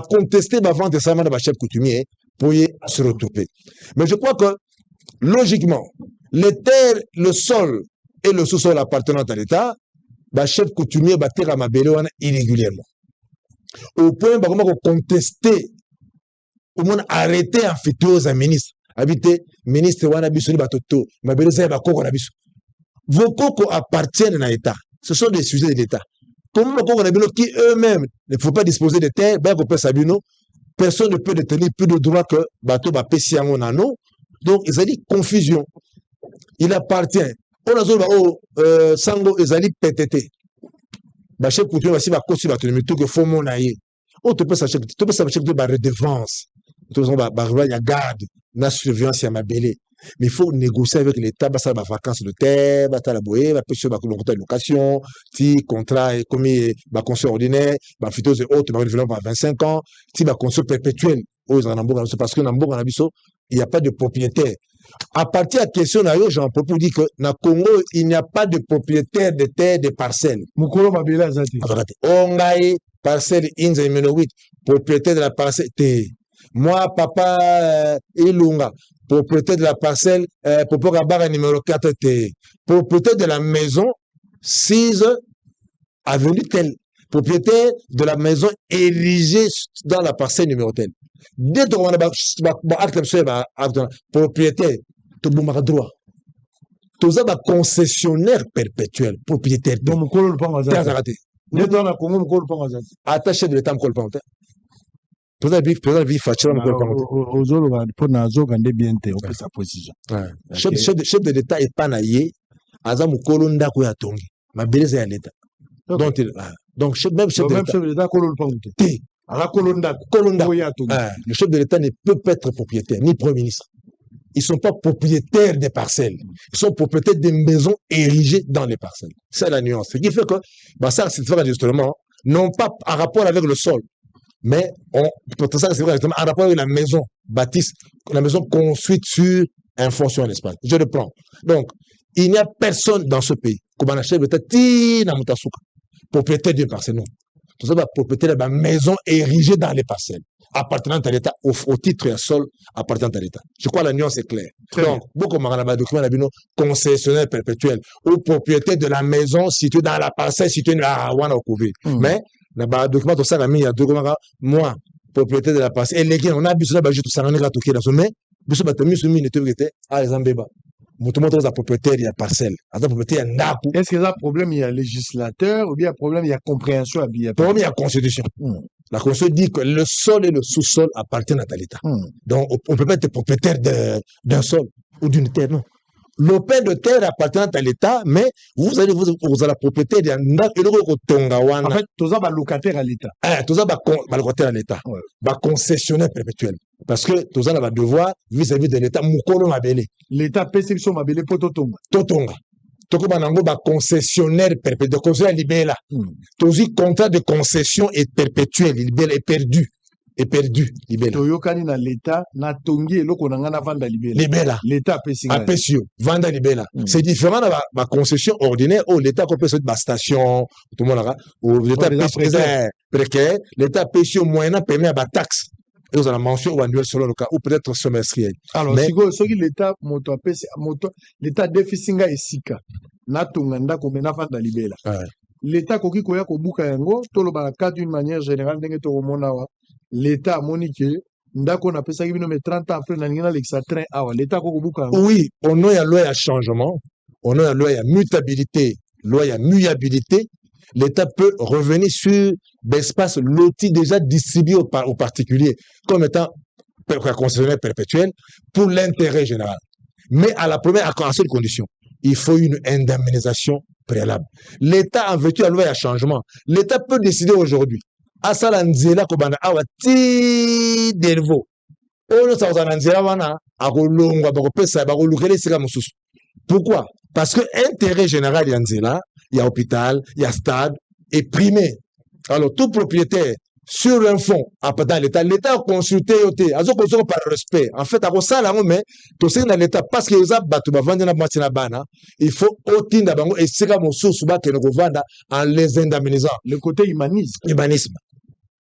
contester ma vente de ça de chef coutumier pour y se retrouver. Mais je crois que, logiquement, les terres, le sol et le sous-sol appartenant à l'État, le chef coutumier va terre à ma irrégulièrement. Au point, comment contester au moins arrêter en fait aux ministres. Habiter ministre wana biso ni batoto, mabeleza ba koko na biso. Vos cocos appartiennent à l'État. Ce sont des sujets de l'État. Comme les cocos qui eux-mêmes ne peuvent pas disposer de terre, ben Sabino, personne ne peut détenir plus de droits que bateau ba pesi en nano. Donc ils ont dit confusion. Il appartient. On a dit sango ils ont dit PTT. Ba chef coutume va si ba kosi ba tenir tout que faut mon aïe. On te peut s'acheter, tu peux s'acheter de ba redevance. Tu peux ba ya garde, na surveillance ya mabélé. Mais il faut négocier avec l'État, bah ça va vacances de terre, bah la boé, bah pêcher, bah location, ti contrat commis, bah conseil ordinaire, bah phytose haute, bah renouvelable à 25 ans, ti bah conseil perpétuel. Parce que Nambour en Abisso, il n'y a pas de propriétaire. À partir de la question, j'en peux pour dire que dans Congo, il n'y a pas de propriétaire de terre, de parcelles. Mukolo Mabila Zati. Ongaï, parcelle Inza 8, propriétaire de la parcelle T. Moi, papa Ilunga, propriétaire de la parcelle, Popogabar numéro 4T. Propriétaire de la maison 6 avenue telle. Propriétaire de la maison érigée dans la parcelle numéro telle. Dès qu'on a propriétaire, tu as droit. Tu as concessionnaire perpétuel, propriétaire. Donc, Mukolo le Panga Zati. Attaché de l'État, Mukolo le Panga. Chef de l'État est pas naïe, Azam Mukolo ndako ya tongi. Ma beleza ya l'État. Donc, même chef de l'État. Le chef de l'État ne peut pas être propriétaire, ni premier ministre. Ils ne sont pas propriétaires des parcelles. Ils sont propriétaires des maisons érigées dans les parcelles. C'est la nuance. Ce qui fait que, bah, ça, c'est justement, non pas en rapport avec le sol, mais ça, c'est vrai, justement, en rapport avec la maison bâtisse, la maison construite sur un fond sur un espace. Je le prends. Donc, il n'y a personne dans ce pays, comme un chef de l'État, propriétaire d'une parcelle, non. Tout ça, propriétaire de la maison érigée dans les parcelles, appartenant à l'État, au titre et sol appartenant à l'État. Je crois que la nuance est claire. Donc, beaucoup de documents concessionnaire perpétuel ou propriétaire de la maison située dans la parcelle située dans la Wana Okouvé. Mais, le document de ça, il y a deux moi, propriétaire de la parcelle, et les gars, on a besoin de tout ça, on a tout qui est dans ce mais, besoin de mis sur mine, les Zambéba. Motomoto est propriétaire, il y a parcelle. Propriétaire, il y a est-ce qu'il y a un problème, il y a législateur, ou bien un problème, il y a compréhension à bien? Problème, il y a constitution. La constitution dit que le sol et le sous-sol appartiennent à l'État. Donc, on ne peut pas être propriétaire d'un sol ou d'une terre, non. L'opère de terre appartient à l'État, mais vous avez la propriété de en fait, tous les locataires à l'État. Tous les locataires à l'État. Concessionnaire perpétuel. Parce que tous les devoir vis-à-vis de l'État. L'État perception mabele pour Totonga. Totonga. Concessionnaire perpétuel. Concessionnaire libéré là. Tous les contrats de concession est perpétuel, est perdu. Est perdu, libéla. Toyokani na l'État, na tongi eloko na ngana vanda libéla. Libéla. L'État pesinga. Apesio, vanda libéla. C'est différent de ma concession ordinaire où l'État peut faire ma station, tout le monde là, où l'État précaire, l'État pesio moyennant permet à ma taxe. Et vous avez mention ou annuel selon le cas, ou peut-être semestriel. Alors, si l'État moto l'État déficinga et sika, na tonganda ko mena vanda libéla. L'État koki koya ko buka yango, tolo ba cadre d'une manière générale ndenge to mona wa. L'État a moniqué, ndako na pesa kibino mais 30 ans après na ngina l'extrain awa l'État ko buka. Oui, on a loi à changement, on a loi à mutabilité, loi à muyabilité. L'État peut revenir sur d'espace loti déjà distribué aux particuliers comme étant concessionnaire perpétuel pour l'intérêt général. Mais à la première, à seule condition, il faut une indemnisation préalable. L'État en vertu de la loi à changement, l'État peut décider aujourd'hui. Asala nzela kobanda awa ti dervo ono sa nzela wana akolongwa bakopesa bakolukela sika mosusu. Pourquoi? Parce que intérêt général ya nzela, ya hôpital, ya stade est primé. Alors tout propriétaire sur un fonds appartenant à l'État, l'État a consulté yote, azo consulté par respect. En fait, ako sala mais to c'est dans l'État parce que yoza batu ba vendre na matina bana, il faut otinda bango et sika mosusu ba ke no vanda en les indemnisant. Le côté humanisme.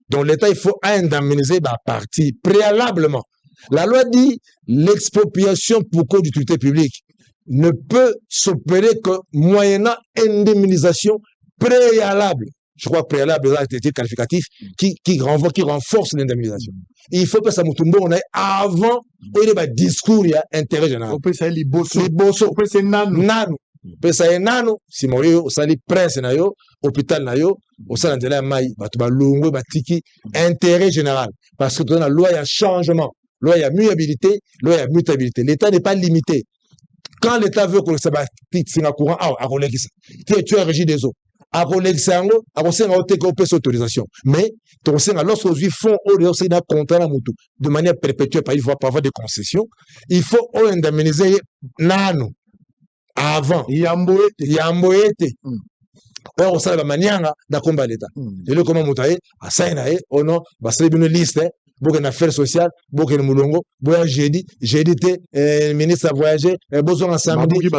Donc l'État, il faut indemniser ma partie préalablement. La loi dit l'expropriation pour cause d'utilité publique ne peut s'opérer que moyennant indemnisation préalable. je crois, préalable à des qualificatifs qui renforce l'indemnisation. Il faut que ça mutumbo on ait avant il y a discours il y a intérêt général. On peut ça liboso. Liboso. On peut ça nano. Nano. Pe ça est nano si moyo au sali prince na yo hôpital na yo au sali ndela mai batu ba longwe batiki intérêt général parce que dans la loi il y a changement, loi il y a mutabilité, loi il y a mutabilité. L'état n'est pas limité. Quand l'état veut que ça va tinga courant a relégisa. Tu es régi des eaux. A relégisa ngo a kosenga oteka opesa autorisation. Mais ton senga lorsque ils font au dehors c'est un contrat na mutu de manière perpétuelle par il faut avoir des concessions, il faut indemniser nano avant yamboete on sala manianga da komba l'état et le comment mutaye asaina oh non basale bino liste boke na affaires sociales boke na mulongo boya jeudi te ministre a voyagé bozo na samedi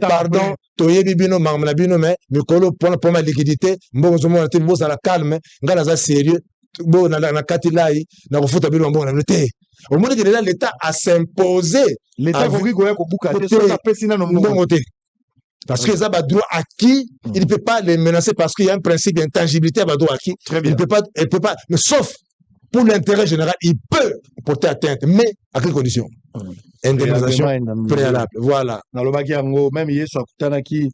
pardon toyebi bino mamna bino mais mikolo pour ma liquidité mbongo zo mona te boza la calme ngala za sérieux bo na kati lai na kofuta bino mbongo na te. Au moins, l'État a s'imposé. L'État a voulu parce que ça va droit acquis, il ne peut pas les menacer parce qu'il y a un principe d'intangibilité à droit acquis. Il peut pas, mais sauf pour l'intérêt général, il peut porter atteinte, mais à quelles conditions? Indemnisation préalable. Voilà. Même hier, sur Kutanaki,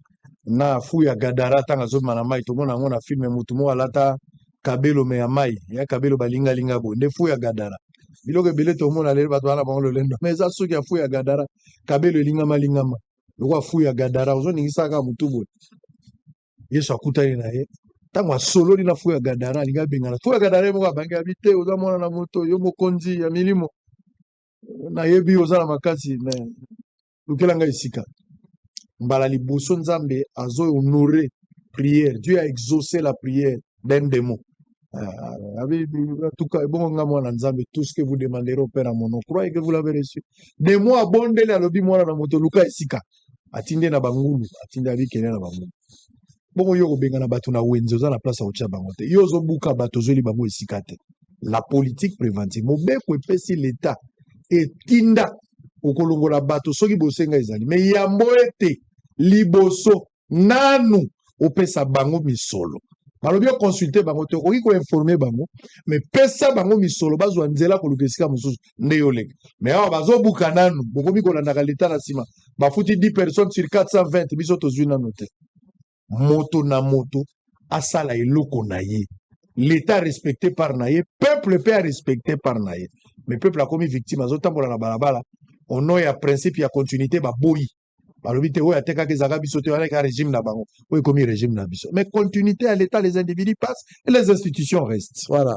na fouya gadara tanga zo manamai to mona ngona filme mutumo alata kabelo me amai ya kabelo balinga linga bo ne fouya gadara. Biloko ebele tomona lelo bato wana bango lolendo mais eza soki ya fu ya gadara kabelo elingama lingama lokwa fu ya gadara ozoningisaka mutu boye yesu akutani na ye ntango asololi na fu ya gadara alingi abengana fu ya gadara moko abangi abi te ozamona na moto yo mokonzi ya milimo nayebi oza na makasi mais lukelanga esika mbala liboso nzambe azo honorer prière. Dieu a exaucé la prière d'un démon. En tout cas, tout ce que vous demanderez au Père à mon nom, croyez que vous l'avez reçu. Des mois abondés à l'obi moi na moto luka esika. Atinde na bangulu, atinde abi kene na bangulu. Bongo yo benga na batu na wenzo za na place au chabangote. Yo zo buka bato zoli bango esika te. La politique préventive. Mobeko epesi l'État et tinda okolongola bato soki bosenga ezali. Mais yambo ete liboso nanu opesa bango misolo. Balobi yo consulter bango te koki ko informer bango mais pesa bango misolo bazwa nzela koluka esika mosusu nde yo leka mais awa bazobuka nanu bokomi kolandaka leta na nsima bafuti 10 personnes sur 420 biso tozwi nano te moto na moto asala eloko na ye l'état respecté par na ye peuple pe a respecté par na ye mais peuple akomi victime azotambola na balabala au nom ya principe ya continuité baboyi balobi te oyo atekaki ezaka biso te wana régime na bango oyo ekomi régime na biso mais continuité à l'état les individus passent et les institutions restent. Voilà.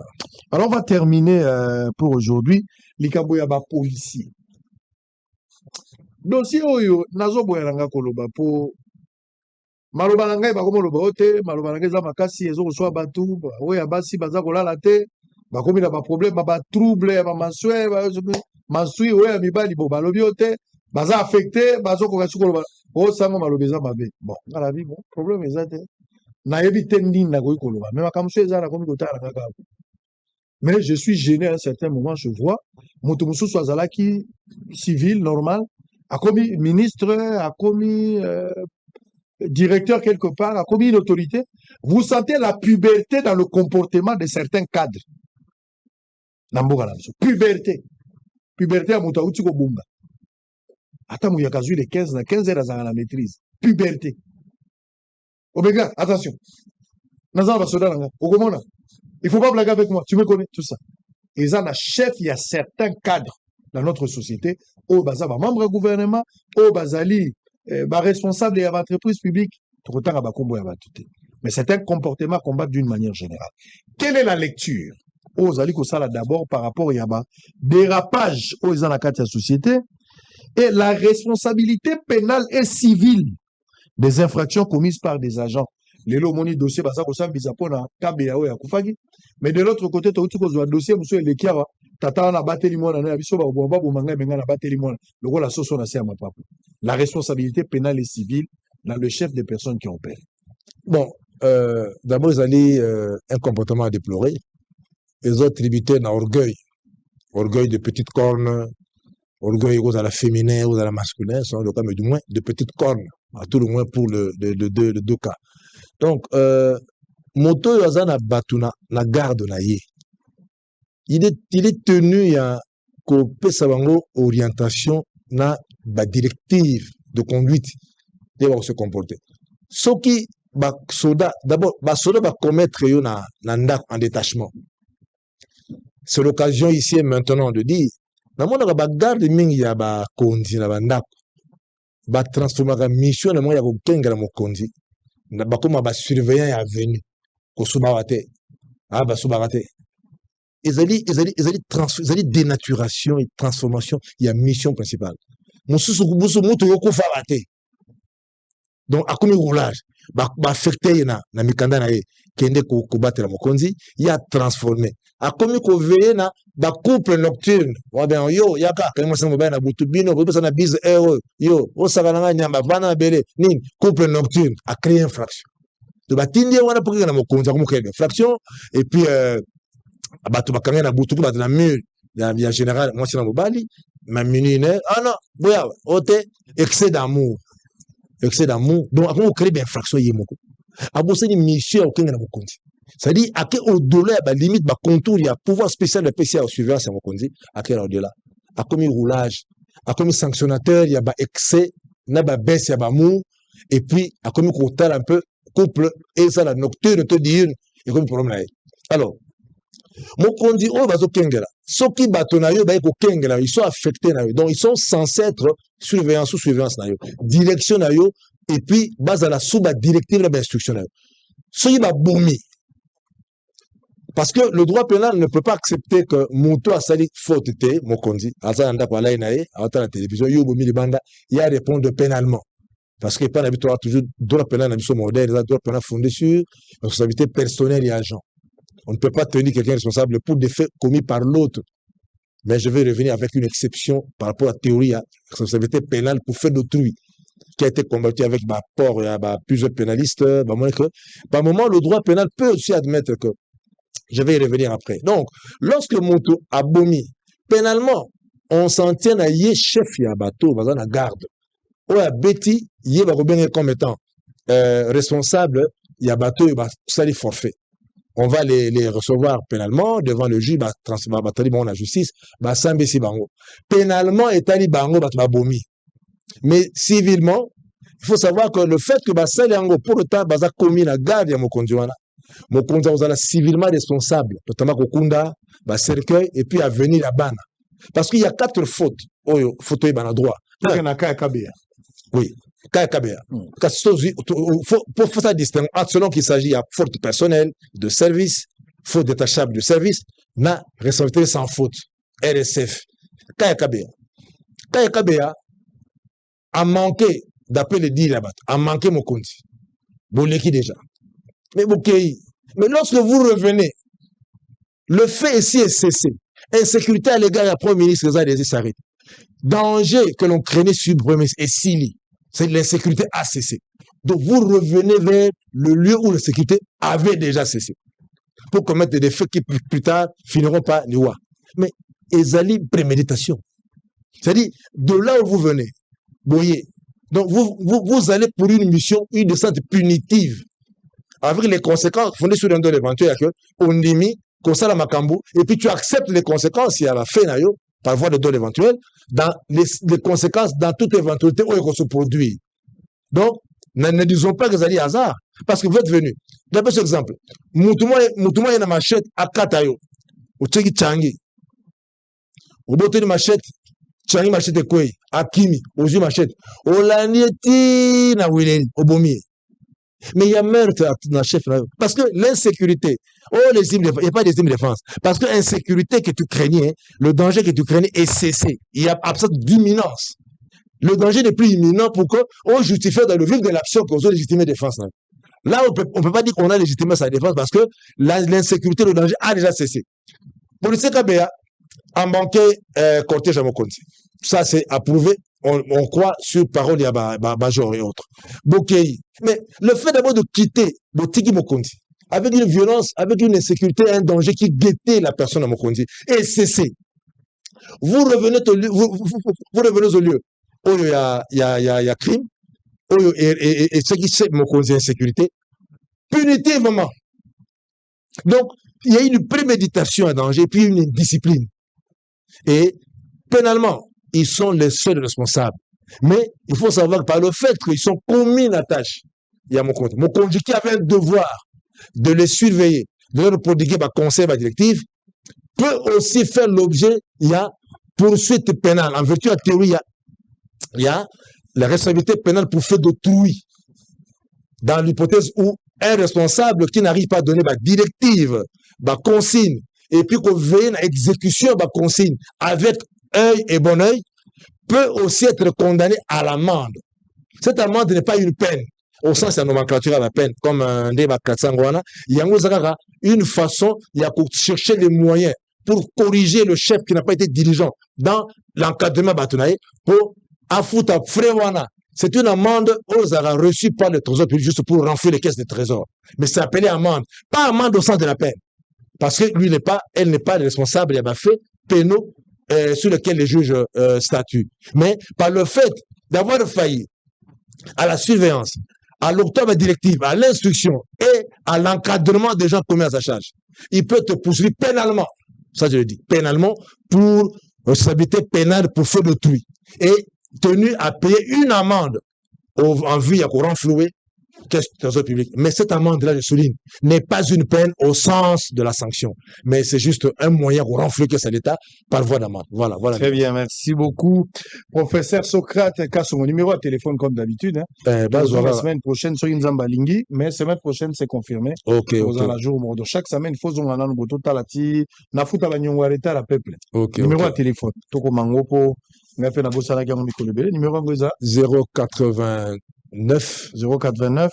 Alors on va terminer pour aujourd'hui likambo ya bapolicier dossier oyo nazoboyelanga koloba po maloba na ngai bakomoloba o te maloba na ngai eza makasi ezokozwa bato oyo ya basi baza kolala te bakomi na baproblème batrouble ya bamansue mansui oyo ya mibali bo balobi o te baza affecté bazo ko kasi ko o sango malobi eza mabe bon ngala bi bon problème eza te na yebi te ndini na koyi koloba mais makamso eza na komi kotala kaka mais je suis gêné à un certain moment je vois moto mususu azalaki civil normal a commis ministre a commis directeur quelque part a commis une autorité vous sentez la puberté dans le comportement de certains cadres namboka na biso puberté ya moto auti kobunga ata mouyaka zwi de 15 na 15 heures azanga la maîtrise puberté obega attention nazala basoda nanga okomona il faut pas blaguer avec moi tu me connais tout ça et ça na chef il y a certains cadres dans notre société au baza ba membre gouvernement au bazali ba responsable de l'entreprise publique tokotanga ba kombo ya batu te mais c'est un comportement combat d'une manière générale. Quelle est la lecture aux ali ko sala d'abord par rapport à ba dérapage aux dans la carte de la société et la responsabilité pénale et civile des infractions commises par des agents. Les lomoni dossier basa ko sambisa pona kabea o ya kufaki mais de l'autre côté to uti ko zo dossier muso ele kiawa tata na bateli mona na biso ba bomba bomanga menga na bateli mona loko la soso na sia mapapa. La responsabilité pénale et civile dans le chef des personnes qui opèrent. Bon, d'abord ils allaient un comportement à déplorer. Les autres tributaires na orgueil de petites cornes. Orgueil aux à la féminin, aux à la masculin, sont le cas, mais du moins de petites cornes, à tout le moins pour les deux cas. Donc, moto yaza na batuna na garde na ye. Il est tenu à kopesa bango orientation na ba directive de conduite de se comporter. Soki ba soda d'abord ba soda ba commettre yo na ndako en détachement. C'est l'occasion ici et maintenant de dire na mona ba garde mingi ya ba konzi na ba ndako ba transformer la mission na mo ya ko kenga mo konzi na ba koma ba surveillant ya venu ko suba wate ba suba wate ezali dénaturation et transformation il y a mission principale mususu mutu yo kufa wate donc akomi roulage ba affecté na mikanda na ye kende ko battre mokonzi ya transformé akomi ko veiller na ba couple nocturne wa ben yo yaka kama sema ba na butubino bo na biz yo o saka na nyamba bana bele nini couple nocturne a créé infraction de batindi wana pour na mokonzi akomi créer infraction et puis abatu bakanga na butuku bat na mur ya général moi c'est na mobali ma minine non boya ote excès d'amour donc akomi créer des infractions yemoko abosse ni mission okenga na mokonzi c'est-à-dire au-delà de la limite de contour il y a pouvoir spécial de PCA au surveillance à mokonzi au-delà akomi roulage akomi sanctionnateur il y a ba excès na ba baisse ya ba mou et puis akomi kotal un peu couple et ça la nocturne te dire et comme problème là alors mokonzi o bazo kengela soki bato na yo ba ko kengela ils sont affectés na yo donc ils sont censés être surveillance sous surveillance na yo direction na yo et puis base à la sous ba directive la instruction na yo soki ba bomi parce que le droit pénal ne peut pas accepter que moto a sali faute te mokonzi azanda kwa lai na ye à la télévision yo bomi libanda il y a répondre pénalement parce que pas l'habitude toujours droit pénal na biso modèle droit pénal fondé sur responsabilité personnelle et agent. On ne peut pas tenir quelqu'un responsable pour des faits commis par l'autre. Mais je vais revenir avec une exception par rapport à la théorie à responsabilité pénale pour fait d'autrui, qui a été combattu avec plusieurs pénalistes. Par moment, le droit pénal peut aussi admettre que, je vais y revenir après. Donc, lorsque Moto a bomi, pénalement, on s'en tient à yé chef ya bateau, à garde. Ou à Betty, yé va bien comme étant responsable, ya bateau, ça les forfait. On va les recevoir pénalement devant le juge, la justice, pénalement, et bango, bomi. Mais civilement, il faut savoir que le fait que pour le temps, commis la garde ya mokonzi wana civilement responsable, notamment kokunda, cercueil, et puis à venir la bana. Parce qu'il y a 4 fautes, faute bana droit. Oui. Pour faire ça distinction, selon qu'il s'agit de faute personnelle, de service, faute détachable de service, na responsabilité sans faute, RSF. KKBA a manqué, d'après le dit là-bas, a manqué mon compte. Vous l'équez déjà. Mais lorsque vous revenez, le fait ici est cessé. Insécurité à l'égard du Premier ministre, s'arrête. Danger que l'on craignait sur le Premier ministre est Sili. C'est l'insécurité a cessé. Donc vous revenez vers le lieu où l'insécurité avait déjà cessé. Pour commettre des faits qui plus tard finiront par Niwa. Mais ezali préméditation. C'est-à-dire, de là où vous venez, voyez, donc vous allez pour une mission, une descente punitive, avec les conséquences fondées sur un don éventuel, on dit, comme ça, la Makambu, et puis tu acceptes les conséquences, il y a la fin, par voie de don éventuel, dans les conséquences, dans toute éventualité où il se produit. Donc, ne disons pas que ça dit hasard, parce que vous êtes venu. D'après cet exemple, Moutouma y a une machette à Katayo, au Tchegi Tchangi, au bout de machette, Tchangi machette et Koué, à Kimi, aux yeux machette, au Lanieti, na Wileli, au Bomi. Mais il y a meurtre à la chef, parce que l'insécurité, il n'y a pas des défense. Parce que l'insécurité que tu craignais, le danger que tu craignais est cessé. Il y a absence d'imminence. Le danger n'est plus imminent pour qu'on justifie dans le vif de l'action qu'on a légitimé défense. Là, on peut pas dire qu'on a légitimé sa défense parce que l'insécurité, le danger a déjà cessé. Pour le CKBA, en banquet cortège à Mokonzi. Ça, c'est approuvé. On croit sur parole de Major et autres. Bokei. Mais le fait d'abord de quitter Botiki Mokonzi, avec une violence, avec une insécurité, un danger qui guettait la personne à Mokonzi, et cessé. Vous revenez au lieu où il y a crime, et ce qui c'est Mokonzi insécurité, punitivement. Donc, il y a une préméditation à danger, puis une discipline. Et pénalement, ils sont les seuls responsables. Mais il faut savoir que par le fait qu'ils sont commis la tâche, il y a mon conducteur avait le devoir de les surveiller, de leur prodiguer ma conseil, ma directive, peut aussi faire l'objet, il y a poursuite pénale. En vertu de la théorie, il y a la responsabilité pénale pour fait d'autrui. Dans l'hypothèse où un responsable qui n'arrive pas à donner ma directive, ma consigne, et puis qu'on veille à l'exécution de ma consigne avec œil et bon œil, peut aussi être condamné à l'amende. Cette amende n'est pas une peine, au sens de la nomenclature à la peine, comme un débat Katsangwana. Il y a une façon, il y a pour chercher les moyens pour corriger le chef qui n'a pas été diligent dans l'encadrement bâtonnier pour affouter Fréwana. C'est une amende aux aura reçue par le trésor public juste pour renflouer les caisses de trésor. Mais c'est appelé amende. Pas amende au sens de la peine. Parce que lui elle n'est pas responsable, il y a des faits pénaux sur lesquels les juges statuent. Mais par le fait d'avoir failli à la surveillance, à l'octroi directive, à l'instruction et à l'encadrement des gens commis à sa charge, il peut te poursuivre pénalement, ça je le dis, pénalement, pour responsabilité pénale pour feu d'autrui. Et tenu à payer une amende en vue à renflouer caisse du trésor public. Mais cette amende-là, je souligne, n'est pas une peine au sens de la sanction, mais c'est juste un moyen pour renflouer caisse à l'État par voie d'amende. Voilà. Très bien, merci beaucoup. Professeur Socrate, casse mon numéro à téléphone comme d'habitude. La semaine prochaine, sur Nzamba Lingi, mais semaine prochaine, c'est confirmé. Ok. La jour, chaque semaine, il faut qu'on ait un totalati, na futa ba nyongwareta la peuple. Numéro à téléphone. Toko mangopo, on a fait la bosse à la gamme numéro 089 089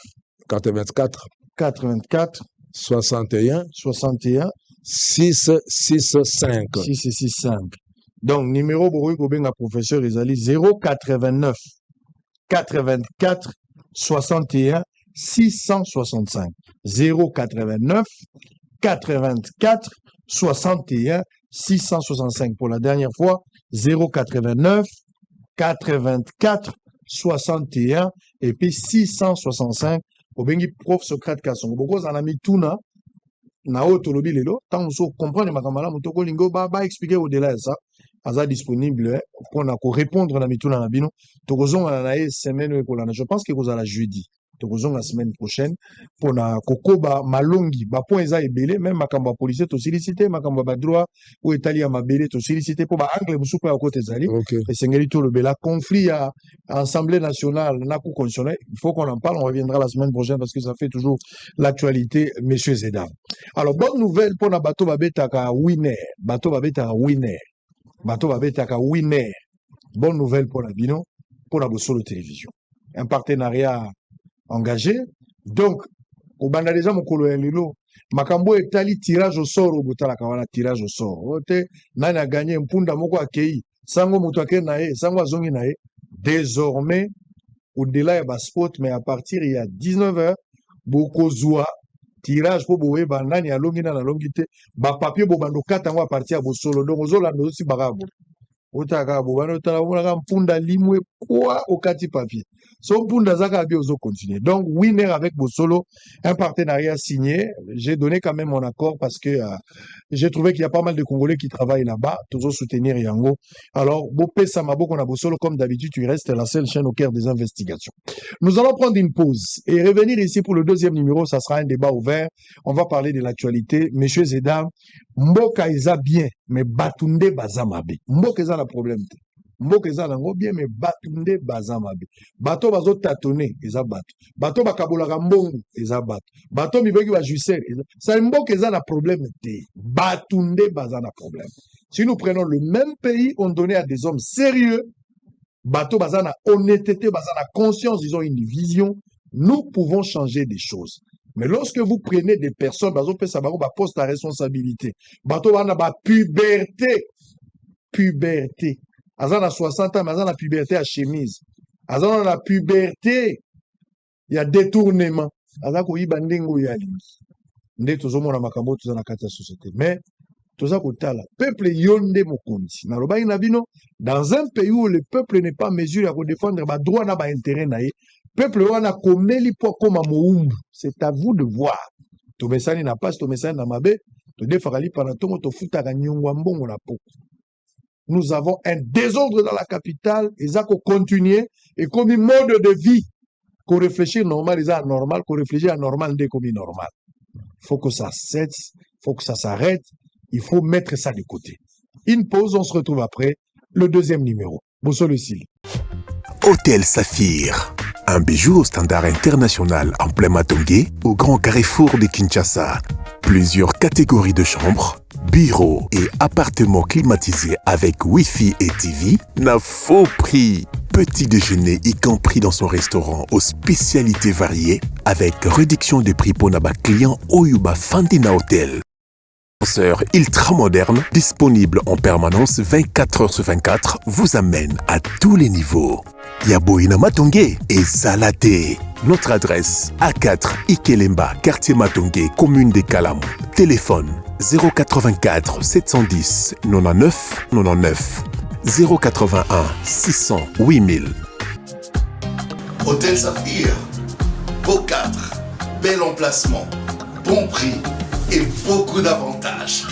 84 84 61 665 665. Donc numéro pour Benga professeur Ezali 089 84 61 665 089 84 61 665 pour la dernière fois 089 84 61 et puis 665 au bengi prof Socrate Kasongo. Beaucoup en ami tuna na otolobi lelo tant on comprendre makamala mutoko lingo ba expliquer au-delà de ça aza disponible pour na ko répondre na mituna na bino tokozonga na semaine ko lana je pense que kozala jeudi tokozonga la semaine prochaine pour na kokoba malongi ba point eza ebele même makambo policier to solliciter makambo ba droit ou italia mabele to solliciter pour ba angle musuku ya côté zali et sengeli to le bela conflit à Assemblée nationale na coup constitutionnel il faut qu'on en parle on reviendra la semaine prochaine parce que ça fait toujours l'actualité messieurs et dames. Alors bonne nouvelle pour na bato babetaka winner bonne nouvelle pour la bino pour la Bosolo télévision un partenariat engagé. Donc, au banda déjà mon kolo lelo makambo etali tirage au sort au botala kawana tirage au sort. Ote nani a gagné mpunda moko akei sango muto akei nae sango azongi nae. Désormais au-delà ya spot mais à partir il y a 19h boko zwa tirage pour boye bandani alongi na longité ba papier bo bando katango à partir ya Bosolo donc ozolanda aussi bagabo. Otaka bobano tala mona mpunda limwe quoi au kati papier. Son mpunda zaka bien ozo continuer. Donc winner avec Bosolo, un partenariat signé. J'ai donné quand même mon accord parce que j'ai trouvé qu'il y a pas mal de Congolais qui travaillent là-bas, toujours soutenir Yango. Alors Bopé Samabo qu'on a Bosolo comme d'habitude, tu restes la seule chaîne au cœur des investigations. Nous allons prendre une pause et revenir ici pour le deuxième numéro. Ça sera un débat ouvert. On va parler de l'actualité, messieurs et dames. Mboka eza bien, mais batunde bazamabe. Mboka eza la problème. Mboka eza nango bien, mais batunde bazamabe. Bato bazo tatone, eza bato. Bato bakabolaka mbongo, eza bato. Bato mibeki ba juicer, ça mboka eza la problème te. Batunde bazana problème. Si nous prenons le même pays, on donnait à des hommes sérieux, bato bazana honnêteté, bazana conscience, ils ont une vision, nous pouvons changer des choses. Mais lorsque vous prenez des personnes, bazo pesa bako ba poste à responsabilité, bato bana ba puberté, azana 60 ans, azana puberté à chemise, azana la puberté, il y a détournement, azana ko yiba ndengo yali, nde tozomona makambo tozana kati ya société, mais toza kotala peuple yonde mokonzi na loba ina bino dans un pays où le peuple n'est pas mesuré à défendre ba droit na ba intérêt na ye peuple wana komeli po koma moumbu. C'est à vous de voir. Tomesani na passe, tomesani na mabe, to defakali panatongo to futaka nyongwa mbongo na poko. Nous avons un désordre dans la capitale, et ça qu'on continue, et comme un mode de vie, qu'on réfléchit normal, et ça normal, qu'on réfléchit à normal, dès comme normal. Il faut que ça cesse, il faut que ça s'arrête, il faut mettre ça de côté. Une pause, on se retrouve après, le deuxième numéro. Bonsoir le Sili. Hôtel Saphir, un bijou au standard international en plein Matongé, au grand carrefour de Kinshasa. Plusieurs catégories de chambres, bureaux et appartements climatisés avec Wi-Fi et TV n'a faux prix. Petit déjeuner y compris dans son restaurant aux spécialités variées avec réduction des prix pour naba clients Oyuba Fandina Hotel. Ascenseur ultra moderne, disponible en permanence 24 heures sur 24, vous amène à tous les niveaux. Yaboina Matongé et Zalaté. Notre adresse A4 Ikelemba, quartier Matongé, commune des Kalamou. Téléphone 084 710 99 99 081 600 8000. Hôtel Saphir, beau cadre, bel emplacement, bon prix et beaucoup d'avantages.